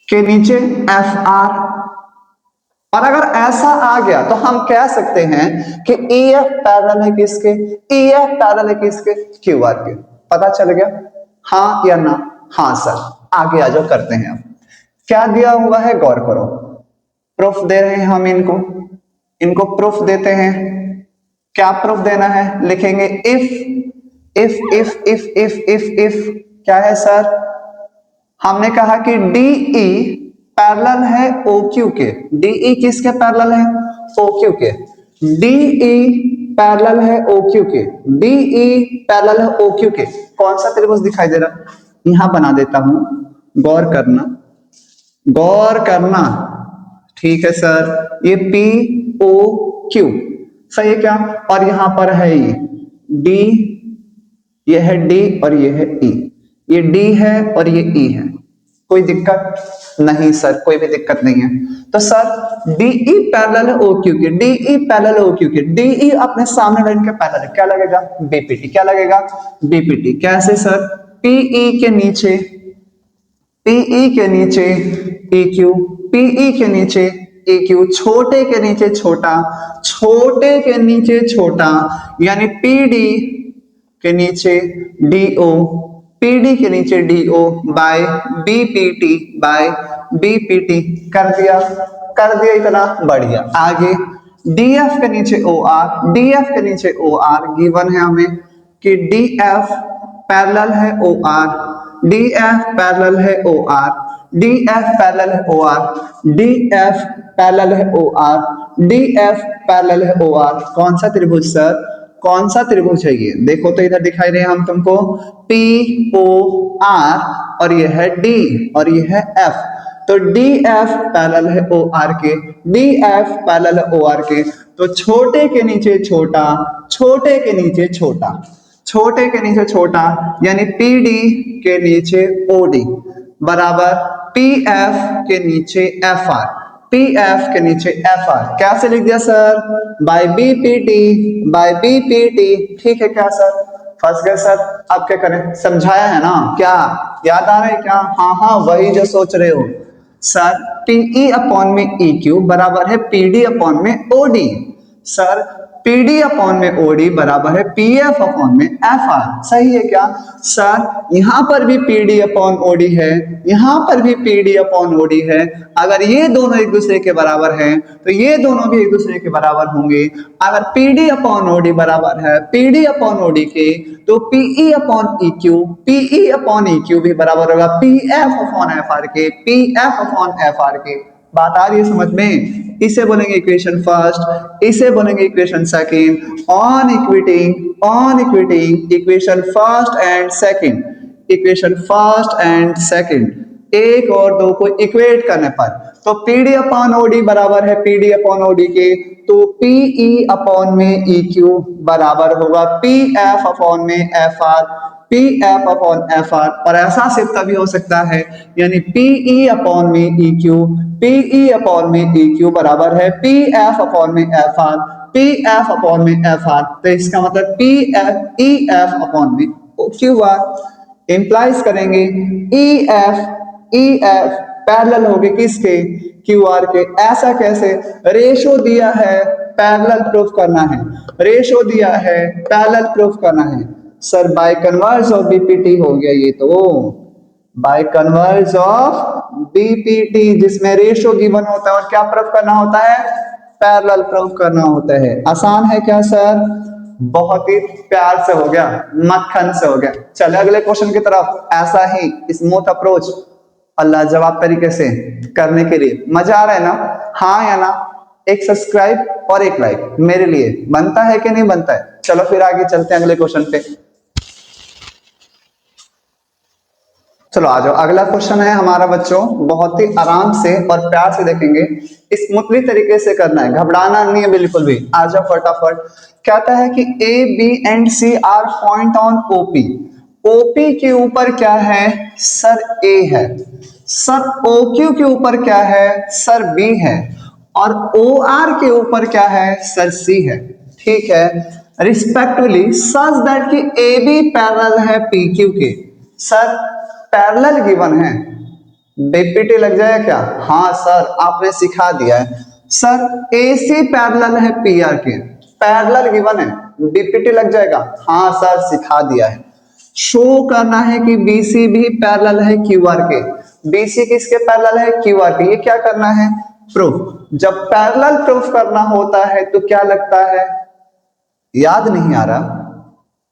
के नीचे FR। और अगर ऐसा आ गया तो हम कह सकते हैं कि EF पैरेलल है किसके? EF पैरेलल है किसके? QR के। पता चल गया? हाँ या ना? हाँ सर। आगे आ जाओ, करते हैं। अब क्या दिया हुआ है गौर करो। प्रूफ दे रहे हैं हम इनको प्रूफ देते हैं। क्या प्रूफ देना है? लिखेंगे इफ क्या है सर? हमने कहा कि DE पैरेलल है OQ के। DE किसके पैरेलल है? OQ के। DE पैरेलल है OQ के। DE पैरेलल है OQ के। कौन सा त्रिभुज दिखाई दे रहा? यहां बना देता हूं, गौर करना, गौर करना। ठीक है सर, ये POQ सही है क्या? और यहां पर है ये D, ये है D और ये है E। ये D है और ये E है। कोई दिक्कत नहीं सर, कोई भी दिक्कत नहीं है। तो सर डीई पैरेलल है ओक्यू के, डीई पैरेलल ओक्यू के, डीई अपने सामने लाइन के पैरेलल क्या लगेगा? बीपीटी। क्या लगेगा? बीपीटी। कैसे सर? पीई के नीचे, पीई के नीचे EQ, पीई के नीचे EQ, छोटे के नीचे छोटा, छोटे के नीचे छोटा, यानी पीडी के नीचे DO, पीडी के नीचे DO by BPT, by BPT. कर दिया, कर दिया, इतना बढ़िया। आगे DF के नीचे OR, DF के नीचे OR गिवन है हमें कि DF पैरेलल है OR, DF पैरेलल है OR, DF पैरेलल है OR, DF पैरेलल है OR, DF पैरेलल है OR। कौन सा त्रिभुज सर? कौन सा त्रिभुज है ये? देखो तो इधर दिखाई रहे हम तुमको POR और ये है D और ये है F। तो DF पैरेलल है OR के, DF पैरेलल है OR के। तो छोटे के नीचे छोटा, छोटे के नीचे छोटा, छोटे के नीचे छोटा, यानी PD के नीचे OD बराबर PF के नीचे FR, PF के नीचे FR। कैसे लिख दिया sir? By BPT, by BPT। ठीक है क्या सर? फंस गए सर? अब क्या करें? समझाया है ना? क्या याद आ रहा है क्या? हाँ हाँ, वही जो सोच रहे हो सर। PE अपॉन में EQ बराबर है PD अपॉन में OD। सर PD अपॉन में OD बराबर है PF अपॉन में FR। सही है क्या सर? यहां पर भी PD अपॉन OD है, यहां पर भी PD अपॉन OD है। अगर ये दोनों एक दूसरे के बराबर हैं तो ये दोनों भी एक दूसरे के बराबर होंगे। अगर PD अपॉन OD बराबर है PD अपॉन OD के, तो PE upon EQ, PE upon EQ भी बराबर होगा PF अपॉन FR के, PF अपॉन FR के। बात आ रही है समझ में? इसे बोलेंगे इक्वेशन फर्स्ट, इसे बोलेंगे equation second. On equating equation first and second, equation first and second, एक और दो को इक्वेट करने पर, तो PD अपॉन OD बराबर है PD अपॉन OD के, तो PE अपॉन में EQ बराबर होगा PF अपॉन में FR, PF अपॉन FR। और ऐसा सिर्फ तभी हो सकता है, यानी PE अपॉन में EQ, PE अपॉन में EQ बराबर है PF अपॉन में FR, PF अपॉन में FR। तो इसका मतलब PF EF अपॉन में QR। इंप्लाइज करेंगे EF पैरेलल होगी किसके? QR के। ऐसा कैसे? रेशो दिया है, पैरेलल प्रूफ करना है, रेशो दिया है, पैरेलल प्रूफ करना है। Sir by converse of BPT हो गया ये तो, बाय कन्वर्स ऑफ बीपीटी, जिसमें रेशो गिवन होता है और क्या प्रूफ करना होता है? पैरेलल प्रूफ करना होता है। आसान है क्या सर? बहुत ही प्यार से हो गया, मक्खन से हो गया। चले अगले क्वेश्चन की तरफ। ऐसा ही स्मूथ अप्रोच और लाजवाब तरीके से करने के लिए मजा आ रहा है ना? हाँ या ना? एक सब्सक्राइब और एक लाइक मेरे लिए बनता है कि नहीं बनता है? चलो फिर आगे चलते हैं अगले क्वेश्चन पे। चलो आ जाओ। अगला क्वेश्चन है हमारा बच्चों, बहुत ही आराम से और प्यार से देखेंगे, स्मूथली तरीके से करना है, घबराना नहीं है बिल्कुल भी। आ जाओ फटाफट। कहता है कि A, B and C are point on OP। OP के ऊपर क्या है सर? A है। सर OQ के ऊपर क्या है सर? B है। और OR के ऊपर क्या है सर? C है। ठीक है, रिस्पेक्टिवली सच दैट कि AB पैरेलल है PQ के। सर पैरेलल गिवन है, बीपीटी लग जाएगा क्या? हाँ सर आपने सिखा दिया है। सर AC पैरेलल है PR के, पैरेलल गिवन है, बीपीटी लग जाएगा? हाँ सर सिखा दिया है। शो करना है कि BC भी पैरेलल है QR के, BC किसके पैरेलल है? QR के। ये क्या करना है? प्रूफ। जब पैरेलल प्रूफ करना होता है तो क्या लगता है? याद नहीं आ रहा?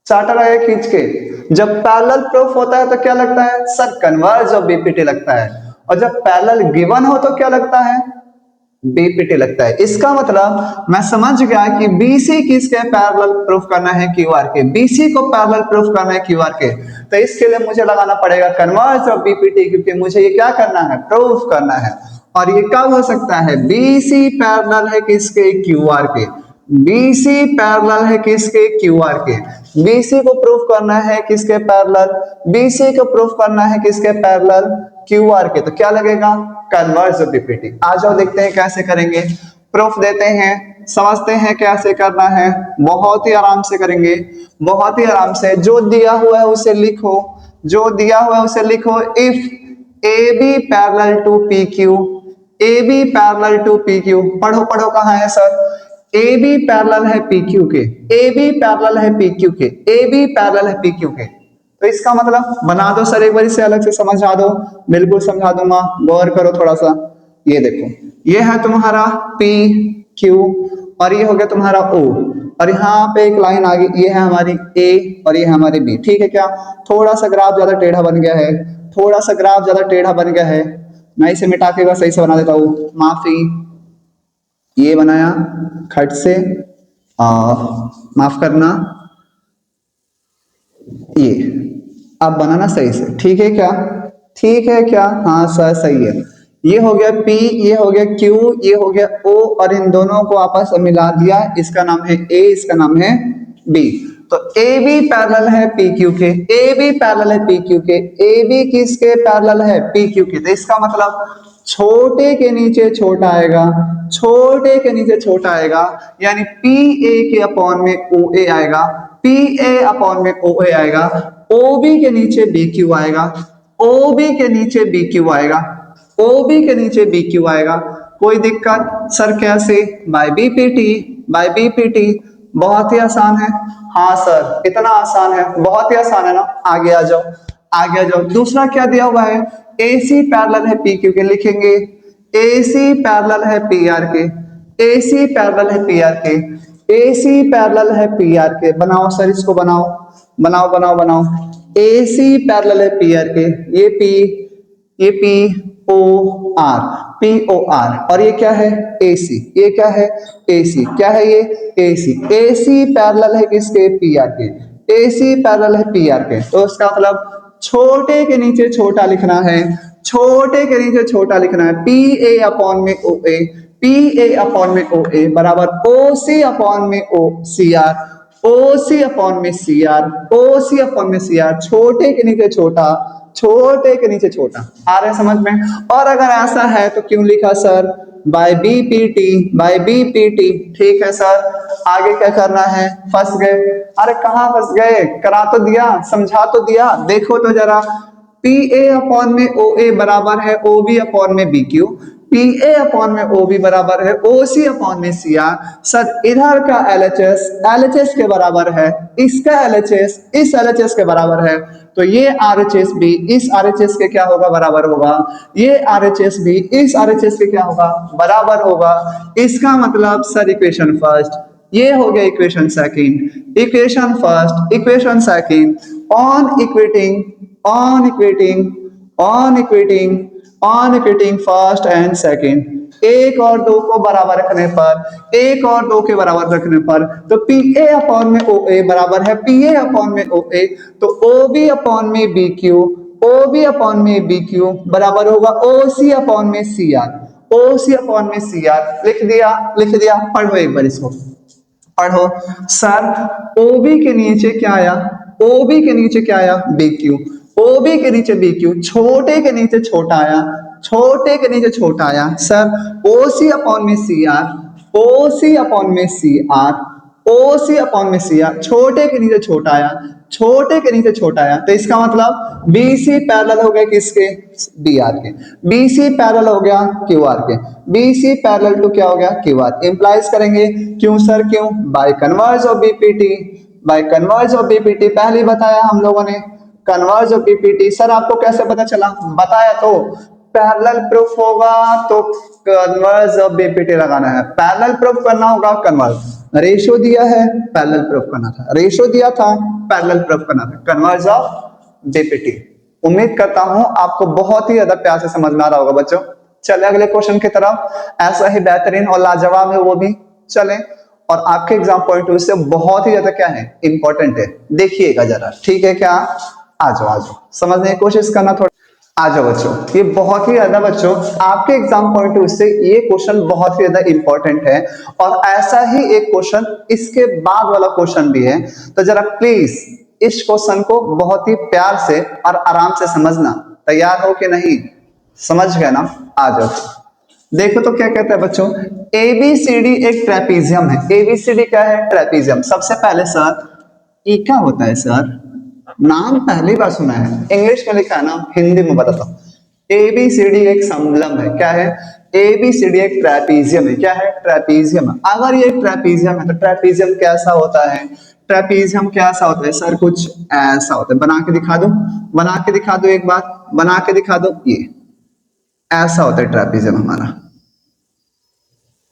चार्टर आया खींच के। जब पैरेलल प्रूफ होता है तो क्या लगता है सर? कन्वर्ज ऑफ बीपीटी लगता है। और जब पैरेलल गिवन हो तो क्या लगता है? बीपीटी लगता है। इसका मतलब मैं समझ गया कि BC किसके पैरेलल प्रूफ करना है? QR के। BC को पैरेलल प्रूफ करना है QR के, तो इसके लिए मुझे लगाना पड़ेगा कन्वर्ज ऑफ बीपीटी, क्योंकि मुझे ये क्या करना है? प्रूफ करना है। और ये कब हो सकता है? BC पैरेलल है किसके? QR के। BC पैरेलल है किसके? QR के। BC को प्रूफ करना है किसके पैरेलल? BC को प्रूफ करना है किसके पैरेलल? QR के, तो क्या लगेगा कन्वर्ज ऑफ बीपीटी। आ जाओ देखते हैं कैसे करेंगे, प्रूफ देते हैं, समझते हैं कैसे करना है। बहुत ही आराम से करेंगे, बहुत ही आराम से। जो दिया हुआ है उसे लिखो, जो दिया हुआ है उसे लिखो। If A B parallel to P Q, A B parallel to P Q, पढ़ो पढ़ो कहाँ है सर, ए बी पैरेलल है पी क्यू के, ए बी पैरेलल है पी क्यू के, ए बी पैरेलल है पी क्यू के। तो इसका मतलब बना दो सर, एक बार इसे अलग से समझा दो। बिल्कुल समझा दूंगा, गौर करो थोड़ा सा। ये देखो, ये है तुम्हारा पी क्यू और ये हो गया तुम्हारा ओ, और यहाँ पे एक लाइन आ गई, ये है हमारी ए और ये है हमारी बी। ठीक है क्या, थोड़ा सा ग्राफ ज्यादा टेढ़ा बन गया है, थोड़ा सा ग्राफ ज्यादा टेढ़ा बन गया है। मैं इसे मिटा के सही से बना देता हूँ, माफी। ये बनाया खट से, माफ करना, ये अब बनाना सही से। ठीक है क्या, ठीक है क्या, हाँ सर सही है। ये हो गया P, ये हो गया Q, ये हो गया O, और इन दोनों को आपस में मिला दिया, इसका नाम है A, इसका नाम है B। तो AB पैरेलल है PQ के, AB पैरेलल है PQ के, AB किसके पैरेलल है PQ के। तो इसका मतलब छोटे के नीचे छोटा आएगा, छोटे के नीचे छोटा आएगा, यानी PA के अपॉन में OA आएगा, PA अपॉन में OA आएगा, OB के नीचे BQ आएगा, OB के नीचे BQ आएगा, OB के नीचे BQ आएगा। कोई दिक्कत सर कैसे, बाय BPT, बाय BPT। बहुत ही आसान है, हाँ सर इतना आसान है, बहुत ही आसान है ना। आगे आ जाओ, आगे आ जाओ। दूसरा क्या दिया हुआ है, AC पैरेलल है PQ के, लिखेंगे AC पैरेलल है PR के, AC पैरेलल है PR के, AC पैरेलल है PR के। बनाओ सर इसको, बनाओ बनाओ बनाओ बनाओ। AC पैरेलल है PR के, ये P, ये POR, POR, और ये क्या है AC, ये क्या है AC, क्या है ये AC। AC पैरेलल है किसके, PR के, AC पैरेलल है PR के। तो इसका मतलब छोटे के नीचे छोटा लिखना है, छोटे के नीचे छोटा लिखना है। PA अपॉन में OA, PA अपॉन में OA बराबर OC अपॉन में CR, OC अपॉन में CR, OC अपॉन में CR। छोटे के नीचे छोटा, छोटे के नीचे छोटा। आ रहा है समझ में। और अगर ऐसा है तो क्यों लिखा sir, by BPT, by BPT। ठीक है सर, आगे क्या करना है, फंस गए। अरे कहाँ फंस गए, करा तो दिया, समझा तो दिया। देखो तो जरा, PA अपॉन में OA बराबर है OB अपॉन में BQ, PA अपॉन में OB बराबर है OC अपॉन में CR। सर इधर का LHS LHS के बराबर है, इसका LHS इस LHS के बराबर है, तो ये RHS भी इस RHS के क्या होगा, बराबर होगा। ये RHS भी इस RHS के क्या होगा, बराबर होगा। इसका मतलब सर इक्वेशन फर्स्ट, ये हो गया equation second, equation first, equation second, on equating, on equating, on equating, on equating first and second. एक और दो को बराबर रखने पर, एक और दो के बराबर रखने पर, तो PA अपॉन में OA बराबर है PA अपॉन में OA, तो OB अपॉन में BQ, OB अपॉन में BQ बराबर होगा OC अपॉन में CR, OC अपॉन में CR। लिख दिया, लिख दिया। पढ़ो एक बार इसको, पढ़ो। सर OB के नीचे क्या आया, OB के नीचे क्या आया, BQ, OB के नीचे BQ, छोटे के नीचे छोटा आया, छोटे के नीचे छोटा आया। सर OC अपॉन में CR, OC अपॉन में CR, OC अपॉन में CR, छोटे के नीचे छोटा आया, छोटे के नीचे छोटा आया। तो इसका मतलब BC पैरेलल हो गया किसके, DR के, BC पैरेलल हो गया QR के, BC पैरेलल टू क्या हो गया, QR। इंप्लाइज करेंगे, क्यों सर क्यों, by converse of BPT, by converse of BPT। पहले बताया हम लोगों ने कन्वर्ज ऑफ BPT। सर आपको कैसे पता चला, बताया तो, पैरेलल प्रूफ होगा तो कन्वर्ज ऑफ BPT लगाना है, पैरेलल प्रूफ करना होगा कन्वर्ज। रेशो दिया है, पैरेलल प्रूफ करना था, रेशो दिया था, पैरेलल प्रूफ करना था, कन्वर्ज ऑफ BPT। उम्मीद करता हूं आपको बहुत ही ज्यादा प्यार से समझ में आ रहा होगा बच्चों। चले अगले क्वेश्चन की तरफ, ऐसा ही बेहतरीन और लाजवाब है वो भी। चले, और आपके एग्जाम पॉइंट ऑफ व्यू से बहुत ही ज्यादा क्या है, इंपॉर्टेंट है, देखिएगा जरा। ठीक है क्या, आ जाओ आ जाओ, समझने की कोशिश करना थोड़ा। आ जाओ बच्चों, ये बहुत ही ज्यादा बच्चों आपके एग्जाम पॉइंट ऑफ व्यू से ये क्वेश्चन बहुत ही ज्यादा इंपॉर्टेंट है। और ऐसा ही एक क्वेश्चन इसके बाद वाला क्वेश्चन भी है, तो जरा प्लीज इस क्वेश्चन को बहुत ही प्यार से और आराम से समझना। तैयार हो कि नहीं, समझ गए ना? आ जाओ, देखो तो क्या कहता है बच्चों, एबीसीडी एक ट्रेपीजियम है। एबीसीडी क्या है? ट्रेपीजियम। सबसे पहले सर ये क्या होता है सर? नाम पहली बार सुना है, इंग्लिश में लिखा है ना, हिंदी में बताता हूँ। एबीसीडी एक समलम है। क्या है? एबीसीडी एक ट्रेपीजियम है। क्या है? ट्रेपीजियम है। अगर ये ट्रेपीजियम है तो ट्रेपीजियम कैसा होता है? ट्रेपीजियम कैसा होता है सर? कुछ ऐसा होता है। बना के दिखा दो, बना के दिखा दो, एक बार बना के दिखा दो। ये ऐसा होता है ट्रेपीजियम हमारा,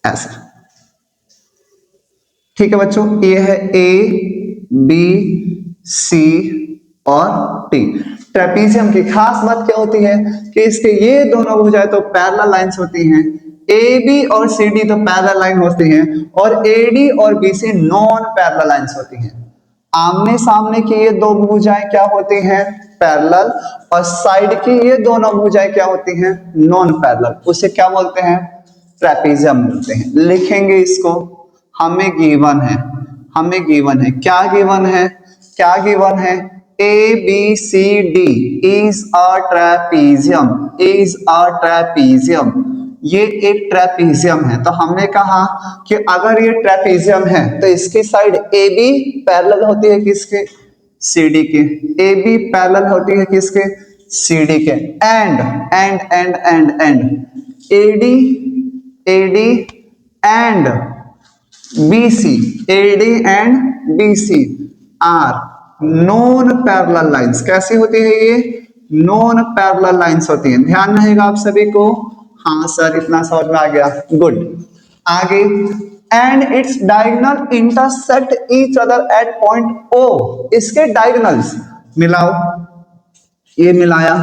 ऐसा। ठीक है बच्चों, ये है ए बी सी और टी। ट्रेपीजियम की खास बात क्या होती है कि इसके ये दोनों भुजाएं तो पैरेलल लाइंस होती हैं, ए बी और सी डी तो पैरेलल लाइन होती हैं, और ए डी और B C non parallel lines होती हैं। आमने सामने की ये दो भुजाएं क्या होती हैं? पैरेलल। और साइड की ये दोनों भुजाएं क्या होती हैं? Non parallel. उसे क्या बोलते हैं? ट्रेपीजियम बोलते हैं। लिखेंगे इसको, हमें गिवन है, हमें गिवन है, क्या गिवन है? क्या गिवन है? A B C D is a trapezium, is a trapezium. ये एक ट्रेपीजियम है। तो हमने कहा कि अगर ये ट्रेपीजियम है तो इसकी साइड ए बी पैरेलल होती है किसके? सी डी के। ए बी पैरेलल होती है किसके? सी डी के। And AD, AD and BC, AD and BC are non parallel lines. कैसी होती है ये? नॉन पैरेलल लाइंस होती है। ध्यान रहेगा आप सभी को। हाँ सर, इतना समझ में आ गया, गुड। आगे, and its diagonal intersect each other at point O। इसके डायगोनल्स मिलाओ, ये मिलाया,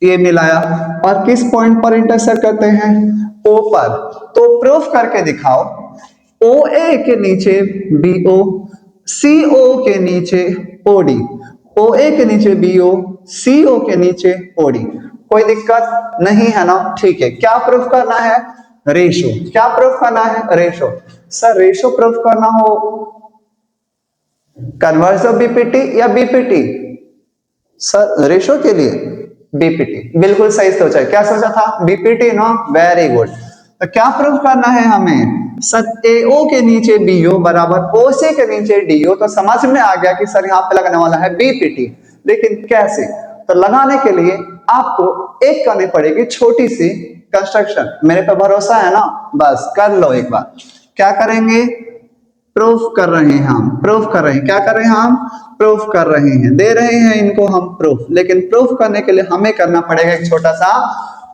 ये मिलाया, और किस पॉइंट पर इंटरसेक्ट करते हैं? O पर। तो प्रूफ करके दिखाओ। OA के नीचे BO, CO के नीचे OD, OA के नीचे BO, CO के नीचे OD। कोई दिक्कत नहीं है ना? ठीक है, क्या प्रूफ करना है? रेशो। क्या प्रूफ करना है? रेशो। सर रेशो प्रूफ करना हो कन्वर्स ऑफ बीपीटी या बीपीटी? सर रेशो के लिए बीपीटी, बिल्कुल सही सोचा है। क्या सोचा था? बीपीटी ना, वेरी गुड। तो क्या प्रूफ करना है हमें? सर AO के नीचे BO बराबर OC के नीचे DO। तो समझ में आ गया कि सर यहाँ पे लगने वाला है बीपीटी। लेकिन कैसे? तो लगाने के लिए आपको एक करनी पड़ेगी छोटी सी कंस्ट्रक्शन। मेरे पे भरोसा है ना? बस कर लो एक बार। क्या करेंगे? प्रूफ कर रहे हैं हम, प्रूफ कर रहे हैं। क्या कर रहे हैं हम? प्रूफ कर रहे हैं, दे रहे हैं इनको हम प्रूफ। लेकिन प्रूफ करने के लिए हमें करना पड़ेगा एक छोटा सा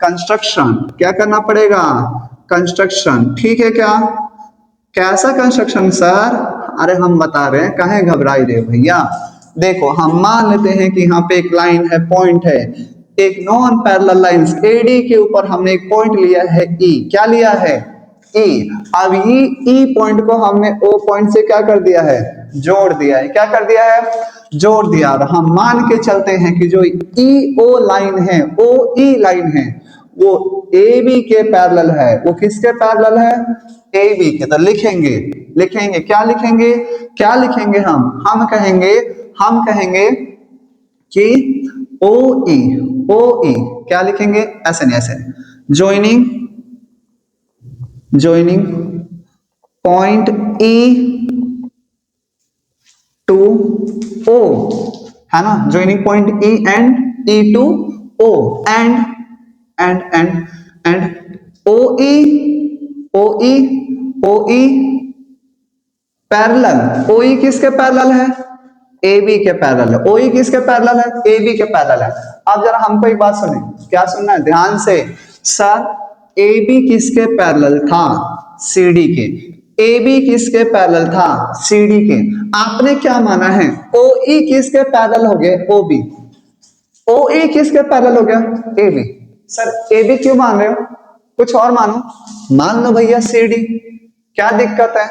कंस्ट्रक्शन। क्या करना पड़ेगा? कंस्ट्रक्शन। ठीक है क्या? कैसा कंस्ट्रक्शन सर? अरे हम बता रहे हैं, काहे घबराई रहे भैया। देखो, हम मान लेते हैं कि यहाँ पे एक लाइन है, पॉइंट है, एक नॉन पैरेलल लाइन AD के ऊपर हमने एक पॉइंट लिया है E। क्या लिया है? E। अब ये E पॉइंट को हमने O पॉइंट से क्या कर दिया है? जोड़ दिया है। क्या कर दिया है? जोड़ दिया। और हम मान के चलते हैं कि जो EO लाइन है, OE लाइन है, वो AB के पैरेलल है। वो किसके पैरेलल है? AB के। तो लिखेंगे, लिखेंगे क्या लिखेंगे? क्या लिखेंगे हम कहेंगे, हम कहेंगे कि OE, OE क्या लिखेंगे? ऐसे नहीं, ऐसे नहीं। Joining, joining point E to O, है ना? ज्वाइनिंग point E and E to O and OE, OE, OE parallel. OE किसके पैरेलल है? AB के पैरेलल है। OE किसके पैरेलल है? AB के पैरेलल है। अब जरा हमको एक बात सुने, क्या सुनना है ध्यान से। सर AB किसके पैरेलल था? CD के। AB किसके पैरेलल था? CD के। आपने क्या माना है? OE किसके पैरेलल हो गए? OB। OE किसके पैरेलल हो गया? AB। सर AB क्यों मान रहे हो? कुछ और मानो, मान लो भैया CD। क्या दिक्कत है?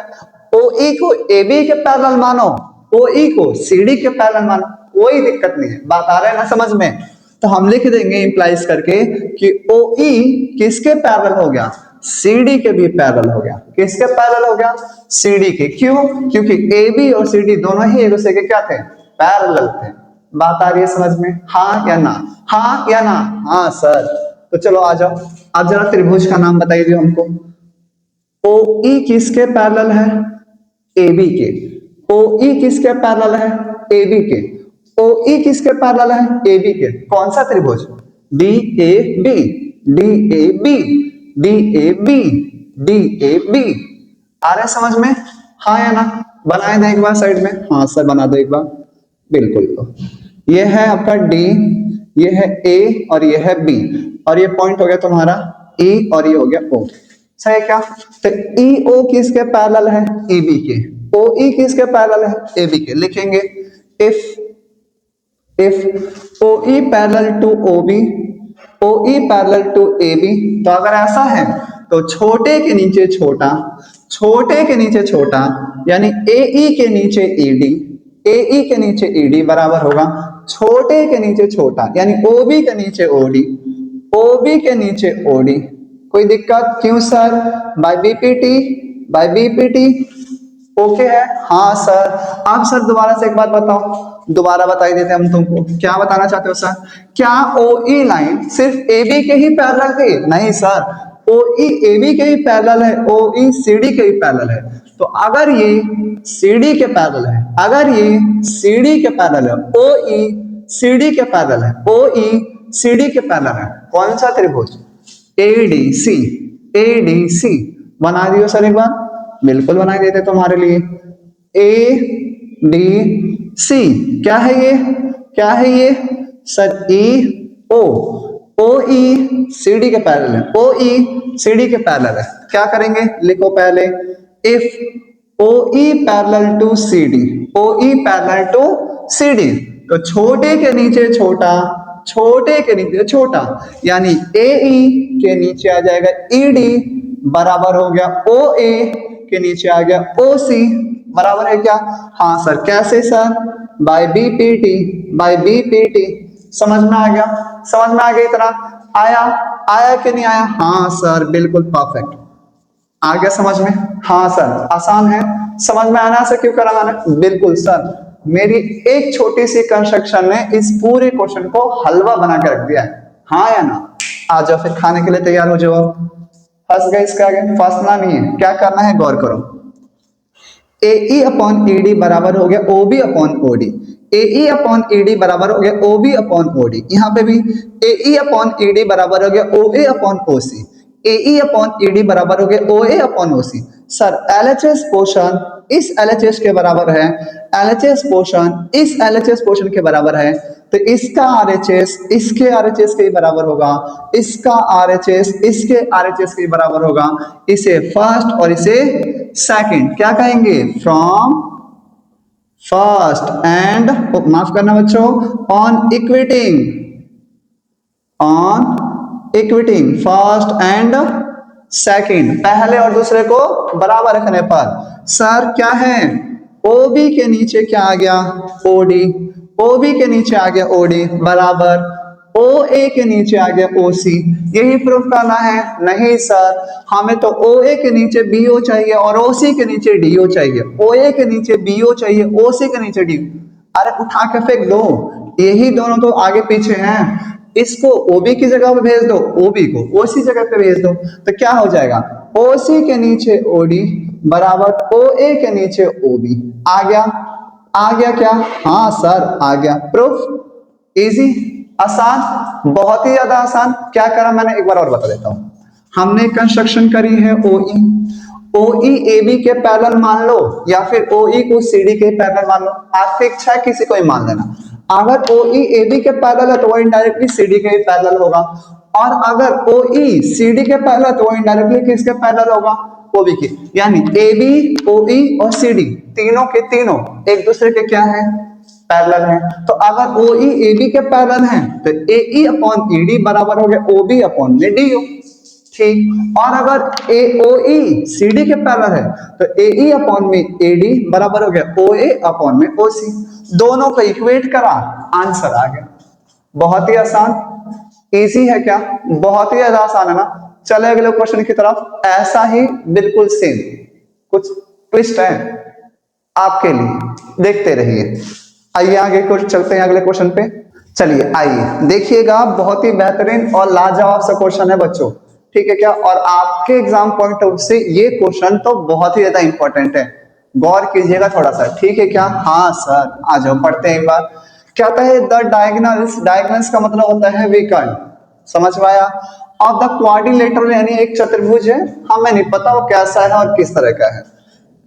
OE को AB के पैरेलल मानो, OE को CD के पैरेलल मानो, कोई दिक्कत नहीं है। बात आ रहा है ना समझ में? तो हम लिख देंगे इंप्लाइज करके कि OE किसके पैरेलल हो गया? CD के भी पैरेलल हो गया। किसके पैरेलल हो गया? CD के। क्यों? क्योंकि AB और CD दोनों ही एक दूसरे के क्या थे? पैरेलल थे। बात आ रही है समझ में? हाँ या ना? हाँ या ना? हाँ सर। तो चलो आ जाओ, आप जरा त्रिभुज का नाम बताइए हमको। ओ ई किसके पैरेलल है? ए बी के। ओ ई किसके पैरेलल है? ए बी के। ओ ई किसके पैरेलल है? ए बी के। कौन सा त्रिभुज? D A B, D A B, D A B, D A B. आ रहा है समझ में? हाँ या ना? बनाए दें एक बार साइड में। हाँ सर बना दो एक बार, बिल्कुल। तो ये है आपका डी, ये है ए और ये है बी, और ये पॉइंट हो गया तुम्हारा ई और ये हो गया ओ। सही है क्या? तो ई ओ किसके पैरेलल है? ए बी के। ओ ई किसके पैरेलल है? ए बी के। लिखेंगे if O E parallel to O B, O E parallel to A B. तो अगर ऐसा है तो छोटे के नीचे छोटा, छोटे के नीचे छोटा, यानी ए ई के नीचे ई डी, ए ई के नीचे ई डी बराबर होगा छोटे के नीचे छोटा, यानी ओ बी के नीचे ओ डी, ओ बी के नीचे ओ डी। कोई दिक्कत? क्यों sir? By BPT, by BPT okay है? हाँ सर। आप सर दोबारा से एक बात बताओ, दोबारा बताई देते हम तुमको। क्या बताना चाहते हो सर? क्या ओ ई लाइन सिर्फ ए बी के ही पैरेलल है? नहीं सर, ओ ई ए बी के ही पैरेलल है, ओ ई सी डी के ही पैरेलल है। तो अगर ये सी डी के पैरेलल है, अगर ये सी डी के पैरेलल है, ओ ई सी डी के पैरेलल है, ओ ई सी डी के पैरेलल है, कौन सा त्रिभुज? ADC, ADC. बना दियो सर एक बार, बिल्कुल बना देते तुम्हारे लिए। ए डी सी क्या है ये? क्या है ये सर? ई ओ, ओ ई सी डी के पैरेलल है, ओ ई सी डी के पैरेलल है। क्या करेंगे? लिखो पहले if O E parallel to C D, O E parallel to C D. तो छोटे के नीचे छोटा, छोटे के नीचे छोटा, यानी ए ई के नीचे आ जाएगा ई डी बराबर हो गया ओ ए के नीचे आ गया ओ सी बराबर है क्या? हाँ सर। कैसे sir? By BPT, by BPT. समझ में आ गया? समझ में आ गया? इतना आया? आया कि नहीं आया? हाँ सर बिल्कुल परफेक्ट आ गया समझ में। हाँ सर आसान है, समझ में आना से क्यों करा मैंने? बिल्कुल सर, मेरी एक छोटी सी कंस्ट्रक्शन ने इस पूरे क्वेश्चन को हलवा बना के रख दिया है। हाँ या ना? आ जाओ फिर खाने के लिए तैयार हो जाओ। फंस गए इसके आगे? फंसना नहीं है, क्या करना है गौर करो। ए ई अपॉन ई डी बराबर हो गया O B upon O D, A E upon E D बराबर हो गया O B upon O D. यहाँ पे भी ए ई अपॉन ई डी बराबर हो गया ओ ए अपॉन ओ सी, ए ई अपॉन ई डी बराबर हो गया ओ ए अपॉन ओ सी। सर एलएचएस पोर्शन इस एलएचएस के बराबर है, एलएचएस पोर्शन इस एलएचएस पोर्शन के बराबर है, तो इसका आरएचएस इसके आरएचएस के बराबर होगा, इसका आरएचएस इसके आरएचएस के बराबर होगा। इसे फर्स्ट और इसे सेकंड क्या कहेंगे? फ्रॉम फर्स्ट एंड, माफ करना बच्चों, on equating, on equating first and second, पहले और दूसरे को बराबर रखने पर। सर क्या है? ओ बी के नीचे क्या आ गया? ओ डी, ओ बी के नीचे आ गया ओ डी बराबर ओ ए के नीचे आ गया ओ सी। यही प्रूफ करना है? नहीं सर, हमें तो ओ ए के नीचे बी ओ चाहिए और ओ सी के नीचे डी ओ चाहिए, ओ ए के नीचे बी ओ चाहिए, ओ सी के नीचे डी। अरे उठा के फेंक दो, यही दोनों तो आगे पीछे हैं। इसको ओबी की जगह पे भेज दो, ओबी को ओसी जगह पे भेज दो, तो क्या हो जाएगा? ओसी के नीचे ओडी बराबर ओ ए के नीचे ओबी। आ गया? आ गया क्या? हाँ सर आ गया। प्रूफ इजी, आसान, बहुत ही ज्यादा आसान। क्या करा मैंने एक बार और बता देता हूं। हमने कंस्ट्रक्शन करी है ओई, ओई ए बी के पैरेलल मान लो या फिर ओई को सी डी के पैरेलल मान लो, आपकी इच्छा है किसी को ही मान लेना। अगर ओई ए बी के पैरेलल है तो वो इनडायरेक्टली सी डी के पैरेलल होगा, और अगर ओई सी डी के पैरेलल है तो वो इनडायरेक्टली किसके पैरेलल होगा? ओबी के। यानी ए बी, ओई और सी डी तीनों के तीनों एक दूसरे के क्या है? पैरेलल है। तो अगर ओई ए बी के पैरेलल है तो ए ई अपॉन ई डी बराबर हो गया ओ बी अपॉन में डी ओ। ठीक। और अगर ए ओ ई सी डी के पैरेलल है तो ए ई अपॉन में ए डी बराबर हो गया ओ ए अपॉन में ओ सी। दोनों को इक्वेट करा, आंसर आ गया। बहुत ही आसान, इजी है क्या? बहुत ही ज्यादा आसान है ना? चले अगले क्वेश्चन की तरफ। ऐसा ही बिल्कुल सेम कुछ ट्विस्ट है आपके लिए, देखते रहिए। आइए आगे चलते हैं अगले क्वेश्चन पे। चलिए आइए देखिएगा, बहुत ही बेहतरीन और लाजवाब सा क्वेश्चन है बच्चों, ठीक है क्या। और आपके एग्जाम पॉइंट ऑफ से ये क्वेश्चन तो बहुत ही ज्यादा इंपॉर्टेंट है, गौर कीजिएगा थोड़ा सा, ठीक है क्या। हाँ सर, आ जाओ पढ़ते हैं एक बार। क्या होता है द डायगोनल्स, डायगोनल्स का मतलब होता है विकर्ण, समझ में आया। ऑफ द क्वाड्रिलेटरल यानी एक चतुर्भुज है, हमें नहीं पता वो कैसा है और किस तरह का है।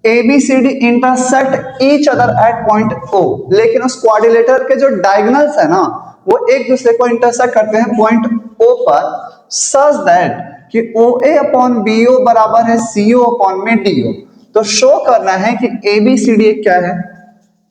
ABCD intersect each other at point O, लेकिन उस क्वाड्रिलेटर के जो डायगोनल्स है ना वो एक दूसरे को इंटरसेक्ट करते हैं पॉइंट O पर, सच दैट कि OA अपॉन BO बराबर है CO अपॉन में DO। तो शो करना है कि ABCD एक क्या है,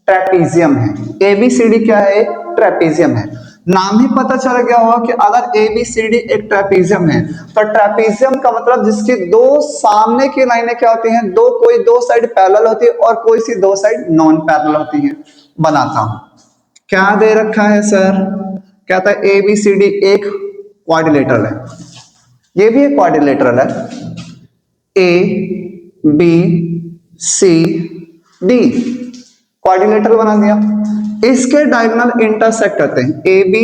ट्रेपीजियम है। ABCD क्या है, ट्रेपीजियम है। नाम ही पता चल गया होगा कि अगर ABCD एक ट्रेपीजियम है तो ट्रेपीजियम का मतलब जिसकी दो सामने की लाइनें क्या होती हैं, दो कोई दो साइड पैरेलल होती है और कोई सी दो साइड नॉन पैरेलल होती हैं। बनाता हूं, क्या दे रखा है सर, कहता है ABCD एक क्वाड्रिलेटरल है, ये भी एक क्वाड्रिलेटरल है, ABCD क्वाड्रिलेटरल बना दिया। इसके डायगोनल इंटरसेक्ट करते हैं AB,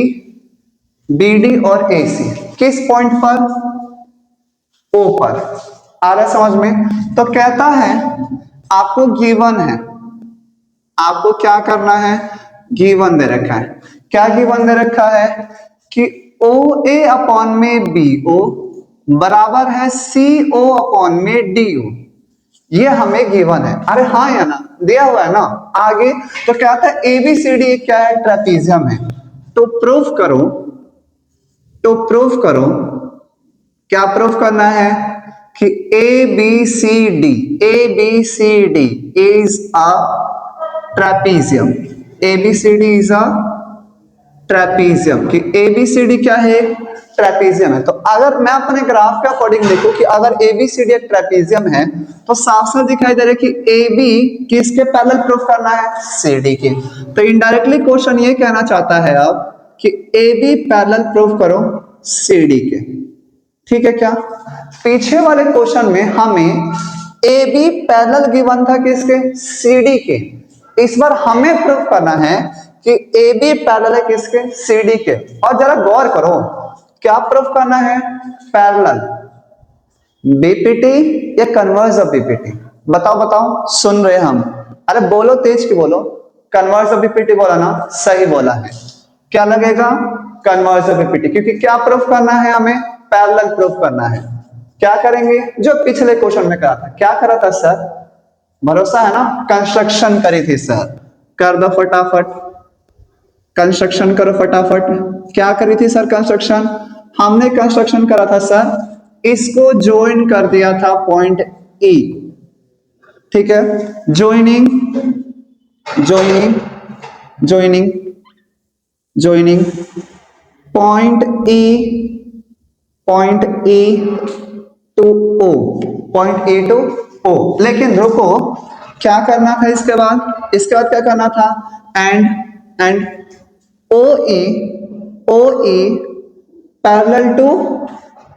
BD और AC, किस पॉइंट पर, O पर। आ रहा है समझ में। तो कहता है आपको गिवन है, आपको क्या करना है, गिवन दे रखा है। क्या गिवन दे रखा है कि OA अपॉन में BO बराबर है CO अपॉन में DO, ये हमें गिवन है। अरे हाँ या ना, दिया हुआ है ना। आगे तो क्या था, ABCD क्या है, ट्रेपीजियम है। तो प्रूफ करो, तो प्रूफ करो, क्या प्रूफ करना है कि ABCD is a trapezium, ABCD is a trapezium, कि ABCD क्या है, ट्रेपीजियम है। तो अगर मैं अपने ग्राफ के अकॉर्डिंग देखूं कि अगर ABCD एक ट्रेपीजियम है तो साफ साफ दिखाई दे रहा है कि AB किसके पैरेलल प्रूफ करना है, CD के। तो इनडायरेक्टली क्वेश्चन ये कहना चाहता है अब कि AB पैरेलल प्रूफ करो CD के, ठीक है क्या। पीछे वाले क्वेश्चन में हमें AB पैरेलल गिवन था किसके, CD के। इस बार हमें प्रूफ करना है कि AB पैरेलल है किसके, CD के। और जरा गौर करो, क्या प्रूफ करना है, पैरेलल BPT या कन्वर्स ऑफ BPT, बताओ बताओ, सुन रहे हम। अरे बोलो तेज की बोलो, कन्वर्स ऑफ BPT बोला ना, सही बोला है। क्या लगेगा, कन्वर्स ऑफ BPT, क्योंकि क्या प्रूफ करना है हमें, पैरेलल प्रूफ करना है। क्या करेंगे, जो पिछले क्वेश्चन में करा था, क्या करा था सर, भरोसा है ना, कंस्ट्रक्शन करी थी सर, कर दो फटाफट, कंस्ट्रक्शन करो फटाफट। क्या करी थी सर कंस्ट्रक्शन, हमने कंस्ट्रक्शन करा था सर, इसको ज्वाइन कर दिया था पॉइंट E, ठीक है, joining joining joining joining point E to O, point E to O। लेकिन रुको, क्या करना था इसके बाद, इसके बाद क्या करना था, and OE parallel to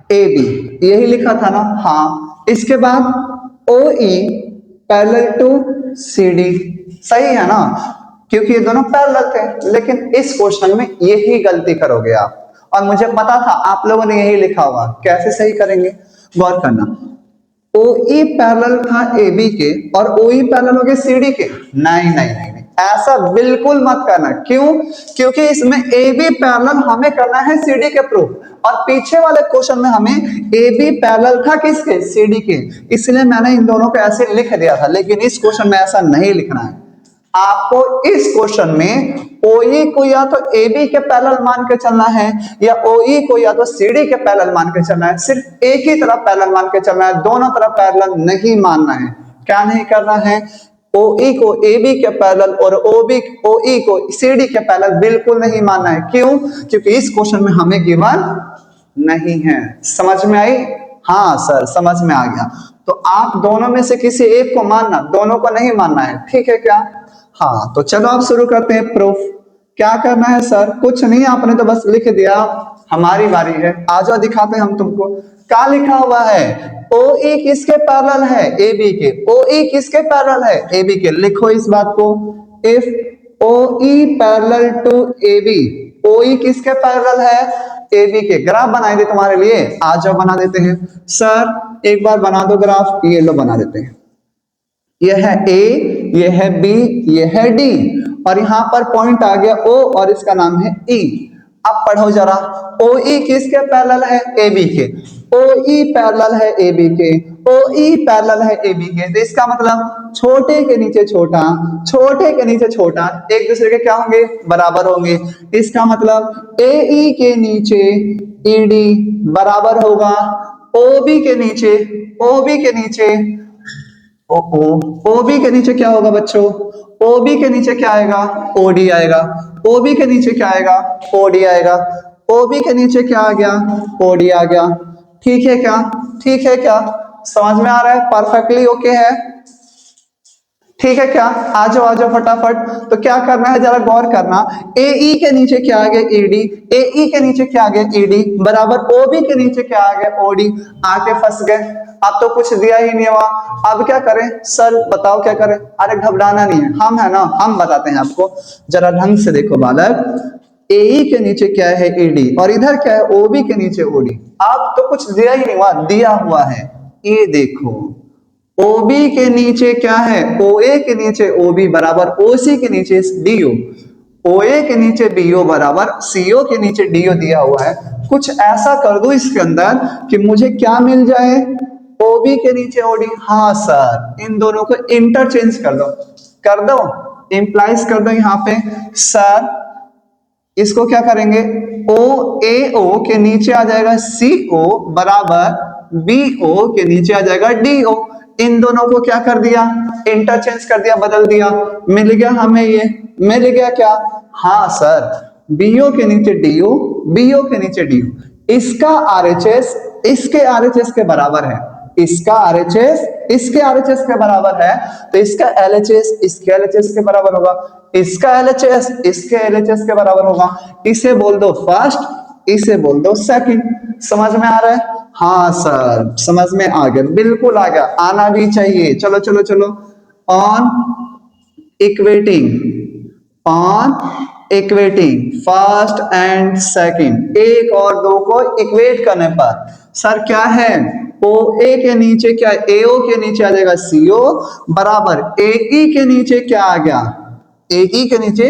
AB, यही लिखा था ना, हाँ। इसके बाद OE पैरेलल टू CD, सही है ना, क्योंकि ये दोनों पैरेलल थे। लेकिन इस क्वेश्चन में यही गलती करोगे आप, और मुझे पता था आप लोगों ने यही लिखा होगा। कैसे सही करेंगे, गौर करना। OE पैरेलल था AB के और OE पैरेलल हो गए CD के, नहीं नहीं नहीं, ऐसा बिल्कुल मत करना। क्यों, क्योंकि इसमें AB पैरेलल हमें करना है CD के प्रूफ, और पीछे वाले क्वेश्चन में हमें AB पैरेलल था किसके, CD के, इसलिए मैंने इन दोनों को ऐसे लिख दिया था। लेकिन इस क्वेश्चन में ऐसा नहीं लिखना है आपको। इस क्वेश्चन में OE को या तो AB के पैरेलल मान के चलना है या OE को या तो CD के पैरेलल मान के चलना है। सिर्फ एक ही तरफ पैरेलल मान के चलना है, दोनों तरफ पैरेलल नहीं मानना है। क्या नहीं करना है, OE को AB के पैरेलल और OE को CD के पैरेलल बिल्कुल नहीं मानना है। क्यों, क्योंकि इस क्वेश्चन में हमें गिवन नहीं है। समझ में आई, हाँ सर समझ में आ गया। तो आप दोनों में से किसी एक को मानना, दोनों को नहीं मानना है, ठीक है क्या। हाँ तो चलो आप शुरू करते हैं प्रूफ। क्या करना है सर, कुछ नहीं, आपने तो बस लिख दिया, हमारी बारी है। आ जाओ दिखाते हैं हम तुमको। क्या लिखा हुआ है, OE किसके पैरेलल है, AB के। OE किसके पैरेलल है, AB के। लिखो इस बात को, if OE parallel to AB, O E किसके पैरेलल है? ए बी के। ग्राफ बनाए दे तुम्हारे लिए, आ जाओ बना देते हैं। सर एक बार बना दो ग्राफ, ये लो बना देते हैं। ये है ए, ये है बी, ये है डी, और यहां पर पॉइंट आ गया ओ और इसका नाम है ई। अब पढ़ो जरा, ओ ई किसके पैरेलल है? ए बी के। ओ ई पैरेलल है ए बी के, ओ ई पैरेलल है ए बी के। तो इसका मतलब छोटे के नीचे छोटा, छोटे के नीचे छोटा एक दूसरे के क्या होंगे? बराबर होंगे। इसका मतलब ए ई के नीचे ई डी बराबर होगा ओ बी के नीचे, ओ बी के नीचे ओ ओ। ओ बी के नीचे क्या होगा बच्चों? ओ बी के नीचे क्या आएगा? ओ डी आएगा। ओ बी के नीचे क्या आएगा? ओ डी आएगा। ओ बी के नीचे क्या आ गया? ओ डी आ गया। ठीक है क्या? ठीक है क्या? समझ में आ रहा है? परफेक्टली ओके है? ठीक है क्या? आ जाओ फटाफट। तो क्या करना है जरा गौर करना, ए ई के नीचे क्या आ गया? E D. ए ई के नीचे क्या आ गया? ई डी बराबर ओ बी के नीचे क्या आ गया? O D. आके फंस गए, अब तो कुछ दिया ही नहीं हुआ। अब क्या करें? सर बताओ क्या करें? अरे घबराना नहीं है, हम है ना, हम बताते हैं आपको। जरा ढंग से देखो बालक, ए ई के नीचे क्या है? ई डी, और इधर क्या है? ओ बी के नीचे ओ डी। अब तो कुछ दिया ही नहीं हुआ, दिया हुआ है ये देखो, OB के नीचे क्या है? OA के नीचे OB बराबर OC के नीचे DO, OA के नीचे BO बराबर CO के नीचे DO दिया हुआ है। कुछ ऐसा कर दो इसके अंदर कि मुझे क्या मिल जाए? OB के नीचे OD। हाँ सर, इन दोनों को इंटरचेंज कर दो, इंप्लाइज कर दो यहाँ पे। सर इसको क्या करेंगे? OAO के नीचे आ जाएगा CO बराबर BO के नीचे आ जाएगा DO। इन दोनों को क्या कर दिया? इंटरचेंज कर दिया, बदल दिया। मिल गया हमें ये, मिल गया क्या? हाँ सर, BO के नीचे DO, BO के नीचे DO। इसका RHS इसके RHS के बराबर है, इसका RHS इसके RHS के बराबर है, तो इसका LHS इसके LHS के बराबर होगा, इसका LHS इसके LHS के बराबर होगा। इसे बोल दो फर्स्ट, इसे बोल दो सेकंड। समझ में आ रहा है? हाँ सर समझ में आ गया, बिल्कुल आ गया, आना भी चाहिए। चलो चलो चलो, on equating, on equating first and second, एक और दो को इक्वेट करने पर सर क्या है? ओ ए के नीचे क्या? AO के नीचे आ जाएगा CO बराबर AE के नीचे क्या आ गया? AE के नीचे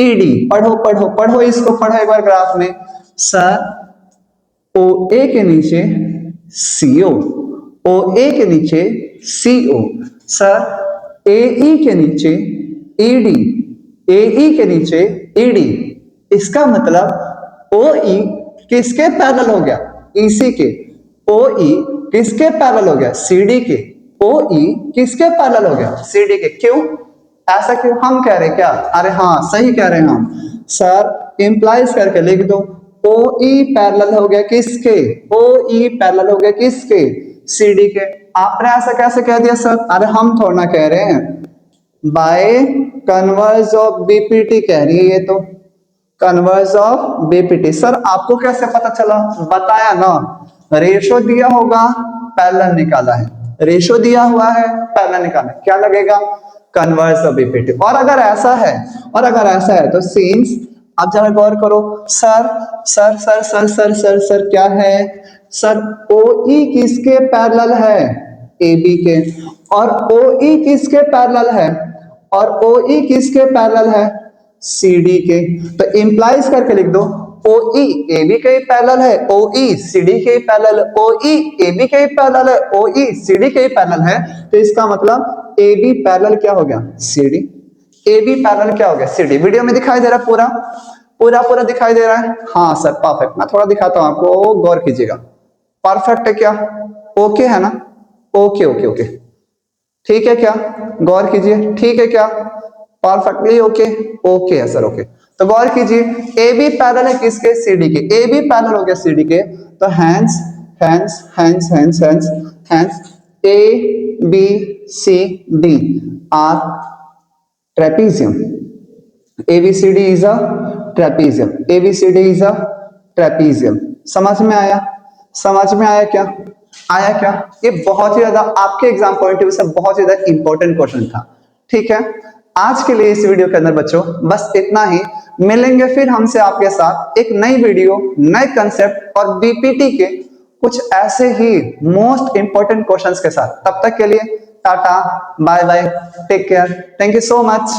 ED। पढ़ो पढ़ो पढ़ो, इसको पढ़ो एक बार ग्राफ में। सर OA के नीचे CO, OA के नीचे CO, सर AE के नीचे ED, AE के नीचे ED। इसका मतलब OE किसके पैरेलल हो गया? EC के। OE किसके पैरेलल हो गया? CD के। OE किसके पैरेलल हो गया? CD के। क्यों ऐसा क्यों? हम कह रहे क्या? अरे हाँ सही कह रहे हैं हम। सर इंप्लाइज करके लिख दो, OE पैरेलल हो गया किसके? OE पैरेलल हो गया किसके? CD के। आपने ऐसा कैसे कह दिया सर? अरे हम थोड़ा ना कह रहे हैं, बाय कन्वर्स ऑफ बीपीटी कह रही है ये तो, कन्वर्स ऑफ बीपीटी। सर आपको कैसे पता चला? बताया ना, रेशो दिया होगा, पैरेलल निकाला है, रेशो दिया हुआ है, पैरेलल निकाला है, क्या लगेगा? Converse of BPT. और अगर ऐसा है, और अगर ऐसा है तो सीन्स, अब जरा गौर करो। Sir sir sir sir sir sir sir क्या है? सर OE किसके पैरेलल है? AB के। और OE किसके पैरेलल है? और OE किसके पैरेलल है? CD के। तो इंप्लाइज करके लिख दो, OE AB के पैरेलल है, OE CD के पैरेलल, OE AB के पैरेलल है, OE CD के पैरेलल है। तो इसका मतलब AB पैरेलल क्या हो गया? CD। AB पैरेलल क्या हो गया? CD। वीडियो में दिखाई दे रहा पूरा पूरा पूरा दिखाई दे रहा है? हाँ सर परफेक्ट। मैं थोड़ा दिखाता हूं आपको, गौर कीजिएगा। परफेक्ट है क्या? ओके है ना? ओके ओके ओके, ठीक है क्या? गौर कीजिए, ठीक है क्या? परफेक्टली ओके, ओके है सर, ओके। तो गौर कीजिए, AB पैरेलल है किसके? CD के। AB पैरेलल हो गया CD के, तो hence hence hence hence hence hence ABCD are trapezium. ABCD is a trapezium. ABCD is a trapezium. समझ में आया? समझ में आया क्या? आया क्या? ये बहुत ही ज्यादा आपके एग्जाम पॉइंट ऑफ व्यू से बहुत ही ज्यादा इंपॉर्टेंट क्वेश्चन था, ठीक है? आज के लिए इस वीडियो के अंदर बच्चों बस इतना ही। मिलेंगे फिर हमसे आपके साथ एक नई वीडियो, नए कंसेप्ट और बीपीटी के कुछ ऐसे ही मोस्ट इंपॉर्टेंट क्वेश्चंस के साथ। तब तक के लिए tata, bye bye, take care, thank you so much.